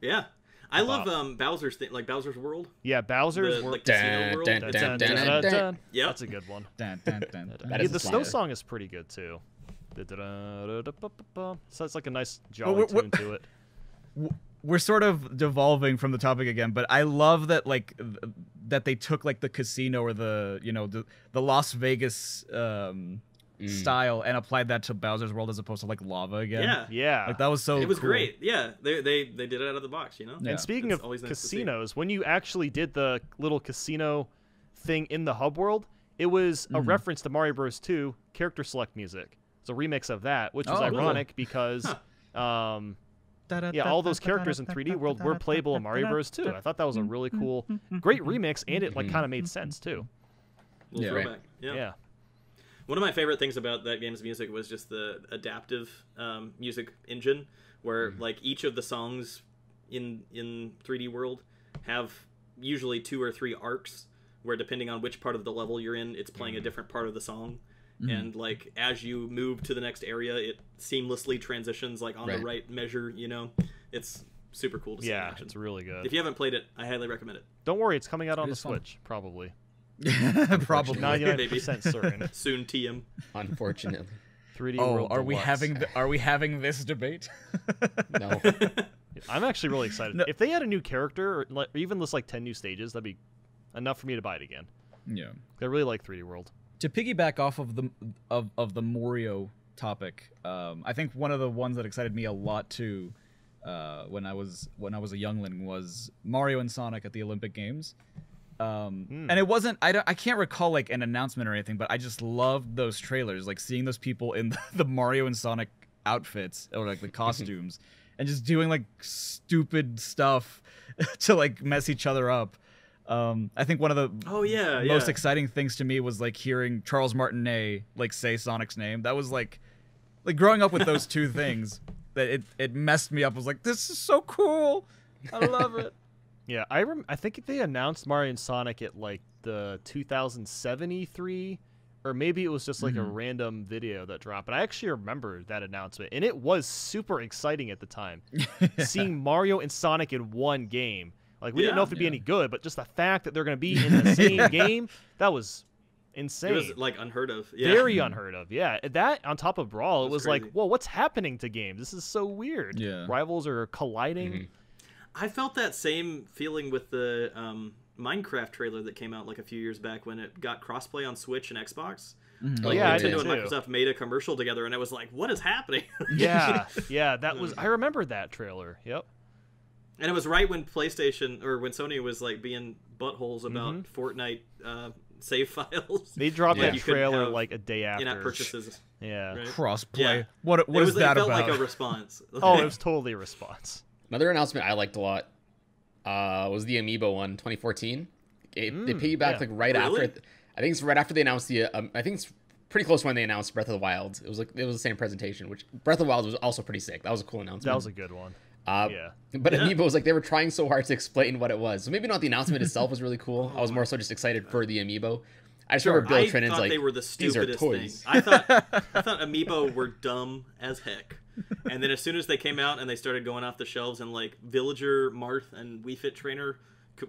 [SPEAKER 4] Yeah. I love Bowser's thing, like Bowser's World.
[SPEAKER 2] Yeah, Bowser's
[SPEAKER 4] The,
[SPEAKER 2] World.
[SPEAKER 4] like, Casino World.
[SPEAKER 3] Dun,
[SPEAKER 2] Dun,
[SPEAKER 3] dun,
[SPEAKER 2] dun,
[SPEAKER 3] dun,
[SPEAKER 2] dun,
[SPEAKER 3] dun,
[SPEAKER 2] dun,
[SPEAKER 3] dun.
[SPEAKER 2] dun.
[SPEAKER 4] Yep.
[SPEAKER 2] That's a good one.
[SPEAKER 1] Dun, dun, dun, dun.
[SPEAKER 3] That
[SPEAKER 2] Yeah,
[SPEAKER 3] is
[SPEAKER 2] the
[SPEAKER 3] a
[SPEAKER 2] snow
[SPEAKER 3] slander.
[SPEAKER 2] song is pretty good too. So it's like a nice
[SPEAKER 1] Well,
[SPEAKER 2] jolly
[SPEAKER 1] we're-
[SPEAKER 2] tune to it.
[SPEAKER 1] We're sort of devolving from the topic again, but I love that like that they took like the casino or the the Las Vegas style and applied that to Bowser's World as opposed to like lava again.
[SPEAKER 4] Yeah.
[SPEAKER 2] Yeah.
[SPEAKER 1] Like that was so
[SPEAKER 4] It was
[SPEAKER 1] cool.
[SPEAKER 4] great. Yeah. They did it out of the box, you know?
[SPEAKER 1] Yeah.
[SPEAKER 2] And speaking
[SPEAKER 4] It's
[SPEAKER 2] of
[SPEAKER 4] always nice to see.
[SPEAKER 2] casinos, when you actually did the little casino thing in the hub world, it was a reference to Mario Bros. 2 character select music. It's a remix of that, which was
[SPEAKER 1] Oh, really?
[SPEAKER 2] ironic because, yeah, all those characters in 3D world were playable in Mario Bros. 2. I thought that was a really cool, great remix, and it like kind of made sense too.
[SPEAKER 4] Little
[SPEAKER 1] Yeah.
[SPEAKER 4] throwback. Yeah.
[SPEAKER 2] Yeah.
[SPEAKER 4] One of my favorite things about that game's music was just the adaptive music engine, where like each of the songs in 3D World have usually 2 or 3 arcs, where depending on which part of the level you're in, it's playing a different part of the song. And like as you move to the next area, it seamlessly transitions like on the right measure. You know, it's super cool to see. in
[SPEAKER 2] Yeah,
[SPEAKER 4] action.
[SPEAKER 2] it's really good.
[SPEAKER 4] If you haven't played it, I highly recommend it.
[SPEAKER 2] Don't worry, it's coming out on the
[SPEAKER 1] is fun.
[SPEAKER 2] Switch, probably.
[SPEAKER 1] Probably.
[SPEAKER 2] 99% certain.
[SPEAKER 4] Soon, TM.
[SPEAKER 3] Unfortunately.
[SPEAKER 2] 3D
[SPEAKER 1] Oh,
[SPEAKER 2] World
[SPEAKER 1] are we
[SPEAKER 2] Deluxe.
[SPEAKER 1] having this debate?
[SPEAKER 3] No.
[SPEAKER 2] I'm actually really excited.
[SPEAKER 1] No.
[SPEAKER 2] If they had a new character, or even list like 10 new stages, that'd be enough for me to buy it again.
[SPEAKER 1] Yeah.
[SPEAKER 2] I really like 3D World.
[SPEAKER 1] To piggyback off of the Mario topic, I think one of the ones that excited me a lot too, when I was a youngling was Mario and Sonic at the Olympic Games. And it wasn't I can't recall like an announcement or anything, but I just loved those trailers, like seeing those people in the Mario and Sonic outfits or like the costumes and just doing like stupid stuff to like mess each other up. I think one of the most exciting things to me was like hearing Charles Martinet like say Sonic's name. That was like growing up with those two things that it messed me up. I was like, this is so cool. I love it.
[SPEAKER 2] Yeah, I think they announced Mario and Sonic at like the 2007 E3, or maybe it was just like a random video that dropped. But I actually remember that announcement, and it was super exciting at the time. Seeing Mario and Sonic in one game. Like, we didn't know if it'd be any good, but just the fact that they're going to be in the same game, that was insane.
[SPEAKER 4] It was like unheard of. Yeah.
[SPEAKER 2] Very unheard of. Yeah, that on top of Brawl, it was like,
[SPEAKER 4] crazy.
[SPEAKER 2] whoa, what's happening to games? This is so weird.
[SPEAKER 1] Yeah.
[SPEAKER 2] Rivals are colliding.
[SPEAKER 4] I felt that same feeling with the Minecraft trailer that came out like a few years back when it got crossplay on Switch and Xbox. Like
[SPEAKER 2] Yeah, I did
[SPEAKER 4] Nintendo and
[SPEAKER 2] too.
[SPEAKER 4] Microsoft made a commercial together, and I was like, "What is happening?"
[SPEAKER 2] Yeah, that was. I remember that trailer. Yep.
[SPEAKER 4] And it was right when PlayStation or when Sony was like being buttholes about Fortnite save files.
[SPEAKER 2] They dropped that
[SPEAKER 4] you couldn't
[SPEAKER 2] trailer
[SPEAKER 4] have
[SPEAKER 2] like a day after.
[SPEAKER 4] in-app purchases.
[SPEAKER 2] Yeah.
[SPEAKER 4] Right?
[SPEAKER 1] Crossplay.
[SPEAKER 4] Yeah.
[SPEAKER 1] What
[SPEAKER 4] It
[SPEAKER 1] is that
[SPEAKER 4] felt
[SPEAKER 1] about?
[SPEAKER 4] like a response.
[SPEAKER 2] Oh, it was totally a response.
[SPEAKER 3] Another announcement I liked a lot was the Amiibo one, 2014. They piggybacked like right
[SPEAKER 4] Really?
[SPEAKER 3] after. I think it's right after they announced the. I think it's pretty close when they announced Breath of the Wild. It was the same presentation, which Breath of the Wild was also pretty sick. That was a cool announcement.
[SPEAKER 2] That was a good one. Yeah.
[SPEAKER 3] But Amiibo was like they were trying so hard to explain what it was. So maybe not the announcement itself was really cool. I was more so just excited for the Amiibo. I just remember Bill
[SPEAKER 4] I
[SPEAKER 3] Trinin's
[SPEAKER 4] thought
[SPEAKER 3] like,
[SPEAKER 4] they were the
[SPEAKER 3] these are
[SPEAKER 4] stupidest thing.
[SPEAKER 3] toys.
[SPEAKER 4] I thought Amiibo were dumb as heck. And then as soon as they came out and they started going off the shelves and like Villager, Marth, and Wii Fit Trainer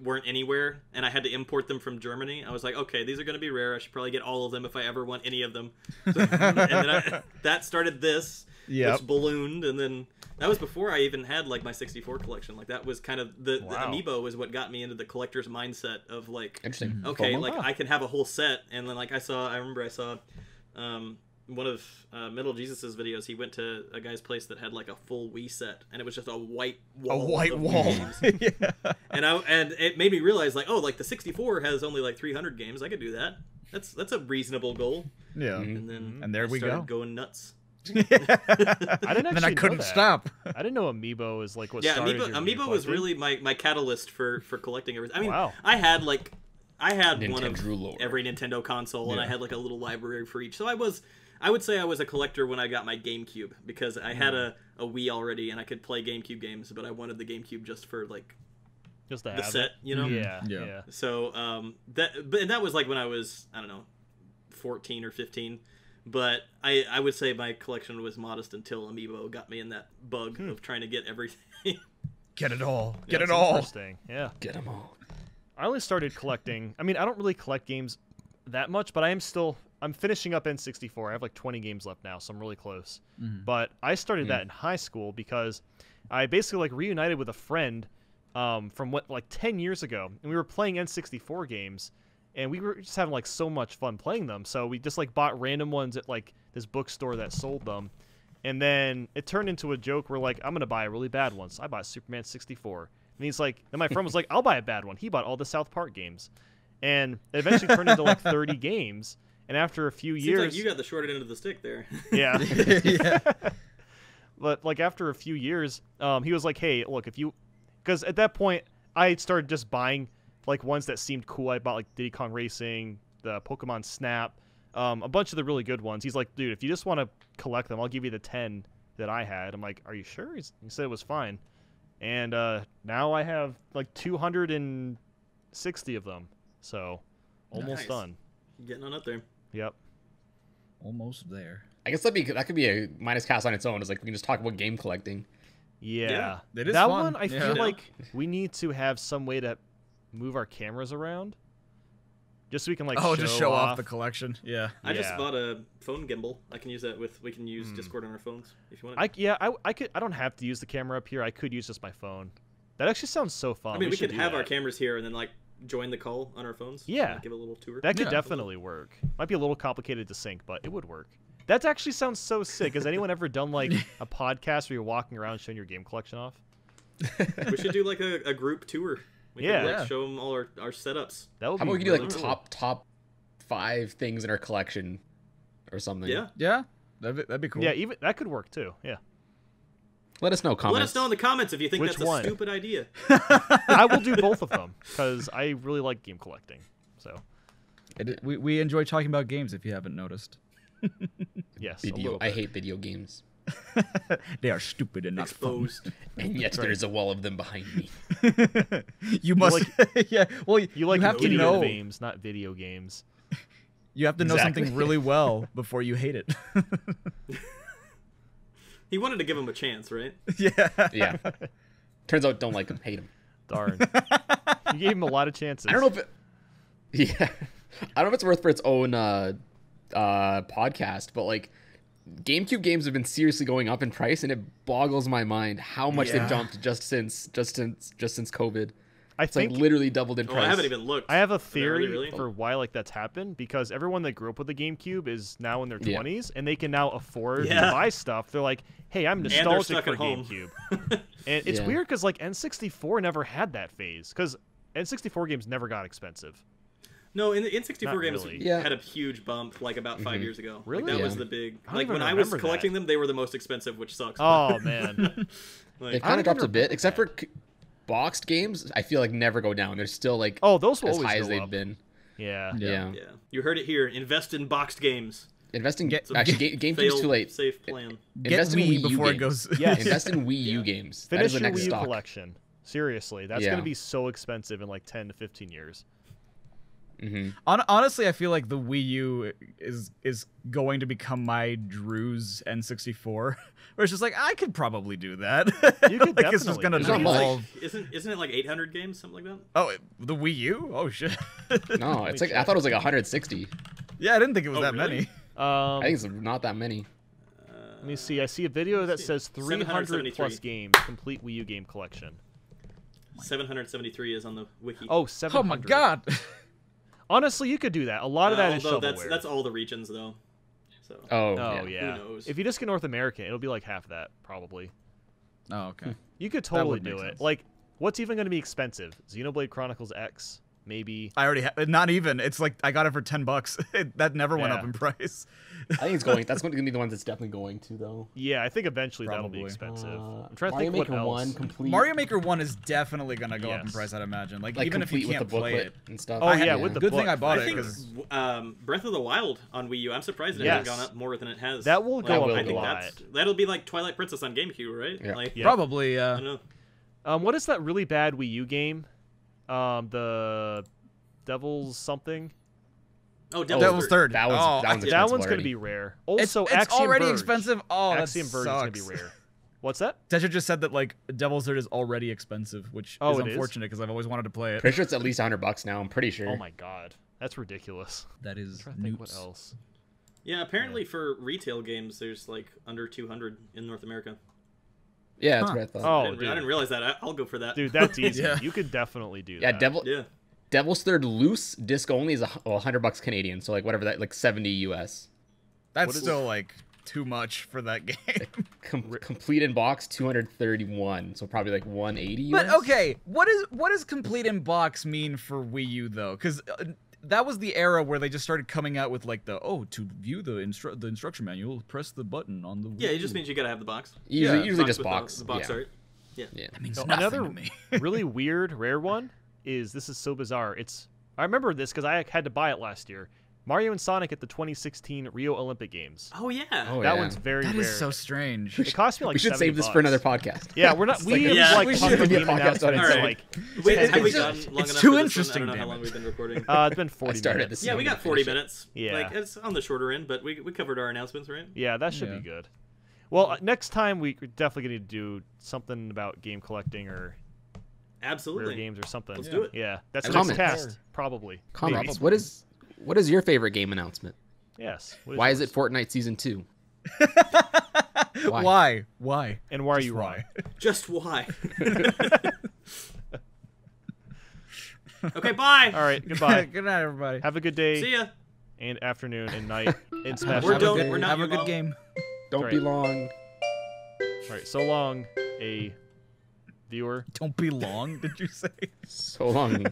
[SPEAKER 4] weren't anywhere, and I had to import them from Germany, I was like, okay, these are going to be rare. I should probably get all of them if I ever want any of them. And then that started this, which ballooned, and then that was before I even had like my 64 collection. Like that was kind of the Amiibo is what got me into the collector's mindset of like,
[SPEAKER 3] interesting.
[SPEAKER 4] okay, like I can have a whole set. And then like I remember I saw one of Metal Jesus's videos. He went to a guy's place that had like a full Wii set, and it was just a white wall.
[SPEAKER 1] A white
[SPEAKER 4] of
[SPEAKER 1] wall.
[SPEAKER 4] games.
[SPEAKER 1] Yeah.
[SPEAKER 4] And it made me realize like, oh, like the 64 has only like 300 games. I could do that. That's a reasonable goal.
[SPEAKER 1] Yeah.
[SPEAKER 4] And then
[SPEAKER 1] And there we
[SPEAKER 4] started
[SPEAKER 1] go.
[SPEAKER 4] going nuts.
[SPEAKER 2] I didn't actually
[SPEAKER 1] And I couldn't
[SPEAKER 2] know that.
[SPEAKER 1] stop.
[SPEAKER 2] I didn't know Amiibo is like what
[SPEAKER 4] Yeah,
[SPEAKER 2] started your
[SPEAKER 4] Amiibo was
[SPEAKER 2] collecting.
[SPEAKER 4] really my catalyst for collecting everything. I mean,
[SPEAKER 2] Wow.
[SPEAKER 4] I had one
[SPEAKER 3] Nintendo
[SPEAKER 4] of
[SPEAKER 3] lore.
[SPEAKER 4] every Nintendo console, and I had like a little library for each. So I would say I was a collector when I got my GameCube, because I had a Wii already and I could play GameCube games, but I wanted the GameCube just for like
[SPEAKER 2] just to
[SPEAKER 4] the
[SPEAKER 2] have
[SPEAKER 4] set,
[SPEAKER 2] it.
[SPEAKER 4] you know?
[SPEAKER 2] Yeah.
[SPEAKER 1] Yeah.
[SPEAKER 4] So that was like when I was, I don't know, 14 or 15. But I would say my collection was modest until Amiibo got me in that bug of trying to get everything.
[SPEAKER 1] Get it all. Get
[SPEAKER 2] That's
[SPEAKER 1] it all.
[SPEAKER 2] Interesting. Yeah.
[SPEAKER 3] Get them all.
[SPEAKER 2] I only started collecting. I mean, I don't really collect games that much, but I'm finishing up N64. I have like 20 games left now, so I'm really close. But I started that in high school because I basically like reunited with a friend from 10 years ago, and we were playing N64 games, and we were just having like so much fun playing them. So we just like bought random ones at like this bookstore that sold them, and then it turned into a joke where like I'm gonna buy a really bad one. So I bought Superman 64, and he's like, then my friend was like, I'll buy a bad one. He bought all the South Park games, and it eventually turned into like 30 games. And after a few
[SPEAKER 4] Seems
[SPEAKER 2] years,
[SPEAKER 4] like you got the short end of the stick there.
[SPEAKER 2] yeah.
[SPEAKER 1] Yeah.
[SPEAKER 2] But like after a few years, he was like, "Hey, look, because at that point I started just buying like ones that seemed cool. I bought like Diddy Kong Racing, the Pokemon Snap, a bunch of the really good ones. He's like, dude, if you just want to collect them, I'll give you the 10 that I had. I'm like, are you sure? He said it was fine. And now I have like 260 of them, so almost
[SPEAKER 4] Nice.
[SPEAKER 2] done.
[SPEAKER 4] Getting on up there.
[SPEAKER 2] Yep.
[SPEAKER 1] Almost there.
[SPEAKER 3] I guess that could be a minus cast on its own. It's like we can just talk about game collecting.
[SPEAKER 2] Yeah.
[SPEAKER 1] It is
[SPEAKER 2] that
[SPEAKER 1] fun.
[SPEAKER 2] one, I
[SPEAKER 1] Yeah.
[SPEAKER 2] feel like we need to have some way to move our cameras around, just so we can like
[SPEAKER 1] just show off the collection. Yeah.
[SPEAKER 4] I just
[SPEAKER 2] Yeah.
[SPEAKER 4] bought a phone gimbal. I can use that we can use Discord on our phones if you want.
[SPEAKER 2] I could. I don't have to use the camera up here. I could use just my phone. That actually sounds so fun.
[SPEAKER 4] I mean, we
[SPEAKER 2] should
[SPEAKER 4] could
[SPEAKER 2] do
[SPEAKER 4] have
[SPEAKER 2] that.
[SPEAKER 4] our cameras here and then like join the call on our phones.
[SPEAKER 2] Yeah.
[SPEAKER 4] Give a little tour.
[SPEAKER 2] That could
[SPEAKER 1] Yeah.
[SPEAKER 2] definitely work. Might be a little complicated to sync, but it would work. That actually sounds so sick. Has anyone ever done like a podcast where you're walking around showing your game collection off?
[SPEAKER 4] We should do like a group tour. We
[SPEAKER 2] Yeah.
[SPEAKER 4] could, like,
[SPEAKER 1] Yeah.
[SPEAKER 4] show them all our setups.
[SPEAKER 2] That would
[SPEAKER 3] How
[SPEAKER 2] be
[SPEAKER 3] about we do
[SPEAKER 2] really
[SPEAKER 3] like
[SPEAKER 2] cool.
[SPEAKER 3] top 5 things in our collection or something?
[SPEAKER 4] Yeah.
[SPEAKER 1] Yeah. That'd be cool.
[SPEAKER 2] Yeah, even that could work too. Yeah.
[SPEAKER 3] Let us know. Comments.
[SPEAKER 4] Let us know in the comments if you think
[SPEAKER 2] Which
[SPEAKER 4] that's
[SPEAKER 2] one?
[SPEAKER 4] a stupid idea.
[SPEAKER 2] I will do both of them because I really like game collecting. So
[SPEAKER 1] We enjoy talking about games, if you haven't noticed.
[SPEAKER 2] yes, a
[SPEAKER 3] Video.
[SPEAKER 2] little
[SPEAKER 3] I
[SPEAKER 2] bit.
[SPEAKER 3] hate video games,
[SPEAKER 1] They are stupid and not
[SPEAKER 4] Exposed.
[SPEAKER 3] and yet there's a wall of them behind me.
[SPEAKER 1] fun. You must. Yeah. Well,
[SPEAKER 2] You like
[SPEAKER 1] have to
[SPEAKER 2] video
[SPEAKER 1] know.
[SPEAKER 2] games, not video games.
[SPEAKER 1] You have to know
[SPEAKER 3] Exactly.
[SPEAKER 1] something really well before you hate it.
[SPEAKER 4] He wanted to give him a chance, right?
[SPEAKER 1] Yeah.
[SPEAKER 3] Yeah. Turns out, don't like them, hate them.
[SPEAKER 2] Darn. You gave him a lot of chances.
[SPEAKER 3] I don't know if it. Yeah. I don't know if it's worth for its own podcast, but like GameCube games have been seriously going up in price, and it boggles my mind how much
[SPEAKER 1] Yeah.
[SPEAKER 3] they've jumped just since COVID. It's
[SPEAKER 2] think
[SPEAKER 3] like literally doubled in
[SPEAKER 4] Oh,
[SPEAKER 3] price.
[SPEAKER 4] I haven't even looked.
[SPEAKER 2] I have a
[SPEAKER 4] Are they
[SPEAKER 2] theory
[SPEAKER 4] really?
[SPEAKER 2] for why like that's happened because everyone that grew up with the GameCube is now in their
[SPEAKER 3] Yeah.
[SPEAKER 2] 20s and they can now afford
[SPEAKER 4] Yeah.
[SPEAKER 2] to buy stuff. They're like, hey, I'm
[SPEAKER 4] they're
[SPEAKER 2] nostalgic
[SPEAKER 4] stuck
[SPEAKER 2] for
[SPEAKER 4] at home.
[SPEAKER 2] GameCube. And it's
[SPEAKER 3] Yeah.
[SPEAKER 2] weird because like N64 never had that phase because N64 games never got expensive.
[SPEAKER 4] No, in the N64
[SPEAKER 2] Not
[SPEAKER 4] games
[SPEAKER 2] really.
[SPEAKER 3] Yeah.
[SPEAKER 4] had a huge bump like about 5 years ago.
[SPEAKER 2] Really?
[SPEAKER 4] Like, that
[SPEAKER 3] Yeah.
[SPEAKER 4] was the big.
[SPEAKER 2] I don't
[SPEAKER 4] Like
[SPEAKER 2] even
[SPEAKER 4] when I was
[SPEAKER 2] remember that.
[SPEAKER 4] collecting them, they were the most expensive, which sucks.
[SPEAKER 2] Oh man.
[SPEAKER 4] Like,
[SPEAKER 3] They've
[SPEAKER 2] I
[SPEAKER 3] kind
[SPEAKER 2] don't
[SPEAKER 3] of dropped a
[SPEAKER 2] even
[SPEAKER 3] bit,
[SPEAKER 2] remember
[SPEAKER 3] except
[SPEAKER 2] that.
[SPEAKER 3] for boxed games. I feel like never go down. They're still like
[SPEAKER 2] Oh, those will
[SPEAKER 3] as
[SPEAKER 2] always
[SPEAKER 3] high
[SPEAKER 2] go
[SPEAKER 3] as they've
[SPEAKER 2] up.
[SPEAKER 3] been.
[SPEAKER 2] Yeah.
[SPEAKER 3] Yeah.
[SPEAKER 4] yeah, you heard it here. Invest in boxed games.
[SPEAKER 3] Invest in
[SPEAKER 1] Get-
[SPEAKER 3] actually GameCube's too late.
[SPEAKER 4] Safe plan.
[SPEAKER 1] Get
[SPEAKER 3] Invest in
[SPEAKER 1] Wii
[SPEAKER 3] Wii U
[SPEAKER 1] before it
[SPEAKER 3] games.
[SPEAKER 1] goes.
[SPEAKER 2] Yes.
[SPEAKER 3] Invest in Wii U
[SPEAKER 4] Yeah.
[SPEAKER 3] games. That
[SPEAKER 2] Finish
[SPEAKER 3] is the
[SPEAKER 2] your
[SPEAKER 3] next
[SPEAKER 2] Wii U
[SPEAKER 3] stock.
[SPEAKER 2] collection. Seriously, that's
[SPEAKER 3] Yeah.
[SPEAKER 2] gonna be so expensive in like 10 to 15 years.
[SPEAKER 3] Mm-hmm.
[SPEAKER 1] Honestly, I feel like the Wii U is going to become my Drew's N64, where it's just like I could probably do that.
[SPEAKER 2] You could
[SPEAKER 1] like it's just
[SPEAKER 2] definitely
[SPEAKER 1] gonna
[SPEAKER 2] do
[SPEAKER 3] that.
[SPEAKER 4] It's
[SPEAKER 1] evolve.
[SPEAKER 4] like, isn't it like 800 games, something like that?
[SPEAKER 1] Oh, the Wii U? Oh shit.
[SPEAKER 3] No, it's like I thought it was like 160.
[SPEAKER 1] Yeah, I didn't think it was
[SPEAKER 4] Oh,
[SPEAKER 1] that
[SPEAKER 4] really?
[SPEAKER 1] many.
[SPEAKER 3] I think it's not that many.
[SPEAKER 2] Let me see. I see a video that says 300 plus
[SPEAKER 4] 773.
[SPEAKER 2] games, complete Wii U game collection.
[SPEAKER 4] 773 is on the wiki.
[SPEAKER 2] Oh,
[SPEAKER 1] Oh
[SPEAKER 2] 700.
[SPEAKER 1] my god.
[SPEAKER 2] Honestly, you could do that. A lot of that is
[SPEAKER 4] although
[SPEAKER 2] shovelware.
[SPEAKER 4] that's all the regions though. So
[SPEAKER 3] Oh,
[SPEAKER 2] Oh
[SPEAKER 3] yeah.
[SPEAKER 2] yeah.
[SPEAKER 4] Who knows?
[SPEAKER 2] If you just get North American, it'll be like half that probably.
[SPEAKER 1] Oh okay.
[SPEAKER 2] You could totally
[SPEAKER 1] would make
[SPEAKER 2] do it.
[SPEAKER 1] sense.
[SPEAKER 2] Like, what's even going to be expensive? Xenoblade Chronicles X, maybe.
[SPEAKER 1] I already not even. It's like I got it for $10. That never went up
[SPEAKER 2] Yeah.
[SPEAKER 1] in price.
[SPEAKER 3] I think it's going. That's going to be the one that's definitely going to though.
[SPEAKER 2] Yeah, I think eventually that'll be
[SPEAKER 1] Probably.
[SPEAKER 2] expensive. I'm
[SPEAKER 3] Mario
[SPEAKER 2] trying to think what
[SPEAKER 3] Maker
[SPEAKER 2] else.
[SPEAKER 3] 1 complete.
[SPEAKER 1] Mario Maker 1 is definitely gonna go up in
[SPEAKER 2] Yes.
[SPEAKER 1] price, I'd imagine. Like,
[SPEAKER 3] like
[SPEAKER 1] even if you
[SPEAKER 3] complete
[SPEAKER 1] can't
[SPEAKER 3] with the
[SPEAKER 1] play
[SPEAKER 3] booklet
[SPEAKER 1] it.
[SPEAKER 3] and stuff.
[SPEAKER 2] Oh, yeah, with the
[SPEAKER 1] Good thing
[SPEAKER 2] book.
[SPEAKER 1] I bought
[SPEAKER 4] I
[SPEAKER 1] it
[SPEAKER 4] think
[SPEAKER 1] because
[SPEAKER 4] Breath of the Wild on Wii U. I'm surprised it
[SPEAKER 2] Yes.
[SPEAKER 4] hasn't gone up more than it has.
[SPEAKER 2] That will go
[SPEAKER 3] up
[SPEAKER 4] I
[SPEAKER 3] a
[SPEAKER 4] think
[SPEAKER 2] lot.
[SPEAKER 4] that'll be like Twilight Princess on GameCube, right?
[SPEAKER 3] Yeah.
[SPEAKER 4] Like,
[SPEAKER 2] Yeah.
[SPEAKER 1] probably
[SPEAKER 4] I don't know.
[SPEAKER 2] What is that really bad Wii U game? The Devil's something.
[SPEAKER 4] Oh,
[SPEAKER 1] Devil's Third.
[SPEAKER 3] That one's-
[SPEAKER 1] oh,
[SPEAKER 3] that one's
[SPEAKER 2] That
[SPEAKER 3] expensive
[SPEAKER 2] one's going to
[SPEAKER 3] already.
[SPEAKER 2] be rare.
[SPEAKER 1] it's
[SPEAKER 2] Also, Axiom
[SPEAKER 1] already
[SPEAKER 2] Verge.
[SPEAKER 1] expensive. Oh, that
[SPEAKER 2] Axiom Verge is going to
[SPEAKER 1] sucks.
[SPEAKER 2] be rare. What's that?
[SPEAKER 1] Tetra just said that like Devil's Third is already expensive, which
[SPEAKER 2] Oh,
[SPEAKER 1] is
[SPEAKER 2] it is?
[SPEAKER 1] unfortunate because I've always wanted to play it.
[SPEAKER 3] Pretty sure it's at least $100 now. I'm pretty sure.
[SPEAKER 2] Oh my god, that's ridiculous.
[SPEAKER 1] That is
[SPEAKER 2] I'm trying to think what
[SPEAKER 1] newts.
[SPEAKER 2] else.
[SPEAKER 4] Yeah, apparently for retail games, there's like under 200 in North America.
[SPEAKER 3] Yeah, that's
[SPEAKER 1] Huh.
[SPEAKER 3] what I thought.
[SPEAKER 2] Oh,
[SPEAKER 4] I didn't
[SPEAKER 2] dude.
[SPEAKER 4] realize that. I'll go for that.
[SPEAKER 2] Dude, that's easy.
[SPEAKER 1] Yeah.
[SPEAKER 2] You could definitely do
[SPEAKER 3] Yeah,
[SPEAKER 2] that.
[SPEAKER 4] Yeah.
[SPEAKER 3] Devil's Third loose disc only is $100 Canadian, so like whatever that, like 70 US.
[SPEAKER 1] That's
[SPEAKER 2] What is-
[SPEAKER 1] still like too much for that game.
[SPEAKER 3] Complete in box 231, so probably like 180
[SPEAKER 1] But
[SPEAKER 3] US?
[SPEAKER 1] okay, what does complete in box mean for Wii U though? Because that was the era where they just started coming out with like to view the instruction manual, press the button on the Wii
[SPEAKER 4] Yeah, it
[SPEAKER 1] U.
[SPEAKER 4] just means you gotta have the box.
[SPEAKER 3] Usually,
[SPEAKER 1] Yeah.
[SPEAKER 3] usually
[SPEAKER 4] Box
[SPEAKER 3] just
[SPEAKER 4] with
[SPEAKER 3] box.
[SPEAKER 4] The box
[SPEAKER 3] yeah.
[SPEAKER 4] art. Yeah.
[SPEAKER 3] Yeah.
[SPEAKER 1] That means
[SPEAKER 2] So
[SPEAKER 1] nothing
[SPEAKER 2] another
[SPEAKER 1] to me.
[SPEAKER 2] really weird, rare one is this is so bizarre. I remember this because I had to buy it last year. Mario and Sonic at the 2016 Rio Olympic Games.
[SPEAKER 4] Oh yeah.
[SPEAKER 3] Oh,
[SPEAKER 2] That
[SPEAKER 3] yeah.
[SPEAKER 2] one's very
[SPEAKER 1] That
[SPEAKER 2] rare.
[SPEAKER 1] is so strange.
[SPEAKER 2] It cost me like
[SPEAKER 3] We should save this
[SPEAKER 2] $70.
[SPEAKER 3] for another podcast.
[SPEAKER 2] Yeah, we're not.
[SPEAKER 3] It's
[SPEAKER 2] We
[SPEAKER 3] like
[SPEAKER 4] a-
[SPEAKER 2] like
[SPEAKER 3] we
[SPEAKER 2] talk
[SPEAKER 3] should
[SPEAKER 2] about
[SPEAKER 3] be a
[SPEAKER 2] game
[SPEAKER 3] podcast on
[SPEAKER 2] announcements
[SPEAKER 3] its
[SPEAKER 2] and,
[SPEAKER 3] own.
[SPEAKER 2] like
[SPEAKER 4] Wait, have we
[SPEAKER 1] It's
[SPEAKER 4] gone
[SPEAKER 1] just-
[SPEAKER 4] long
[SPEAKER 1] it's
[SPEAKER 4] enough
[SPEAKER 1] too
[SPEAKER 4] for this
[SPEAKER 1] interesting,
[SPEAKER 4] one? I don't know how
[SPEAKER 1] damn
[SPEAKER 4] long
[SPEAKER 1] it.
[SPEAKER 4] we've been recording.
[SPEAKER 2] it's been 40
[SPEAKER 3] started
[SPEAKER 2] minutes.
[SPEAKER 3] this.
[SPEAKER 4] Yeah, we got 40
[SPEAKER 3] finish it.
[SPEAKER 4] minutes.
[SPEAKER 2] Yeah.
[SPEAKER 4] Like, it's on the shorter end, but we covered our announcements, right?
[SPEAKER 2] Yeah, that should
[SPEAKER 1] Yeah.
[SPEAKER 2] be good. Well, next time we're definitely going to do something about game collecting or rare
[SPEAKER 4] Absolutely.
[SPEAKER 2] games or something.
[SPEAKER 4] Let's do it.
[SPEAKER 2] Yeah, that's
[SPEAKER 3] And
[SPEAKER 2] the next
[SPEAKER 3] comments.
[SPEAKER 2] cast, probably.
[SPEAKER 3] Comments.
[SPEAKER 2] Maybe.
[SPEAKER 3] What is your favorite game announcement?
[SPEAKER 2] Yes.
[SPEAKER 3] Why is it Fortnite Season 2?
[SPEAKER 1] Why? Why?
[SPEAKER 2] And why are
[SPEAKER 1] Just
[SPEAKER 2] you wrong?
[SPEAKER 4] Just why? Okay, bye.
[SPEAKER 2] All right, goodbye.
[SPEAKER 1] Good night, everybody.
[SPEAKER 2] Have a good day
[SPEAKER 4] See ya.
[SPEAKER 2] and afternoon and night in Smash.
[SPEAKER 4] We're
[SPEAKER 1] Have a
[SPEAKER 4] done.
[SPEAKER 1] good,
[SPEAKER 4] We're not
[SPEAKER 1] have
[SPEAKER 4] your
[SPEAKER 1] a good
[SPEAKER 4] mom.
[SPEAKER 1] game.
[SPEAKER 3] Don't
[SPEAKER 2] Right.
[SPEAKER 3] be long.
[SPEAKER 2] All right, so long, a viewer.
[SPEAKER 1] Don't be long, did you say?
[SPEAKER 3] So long.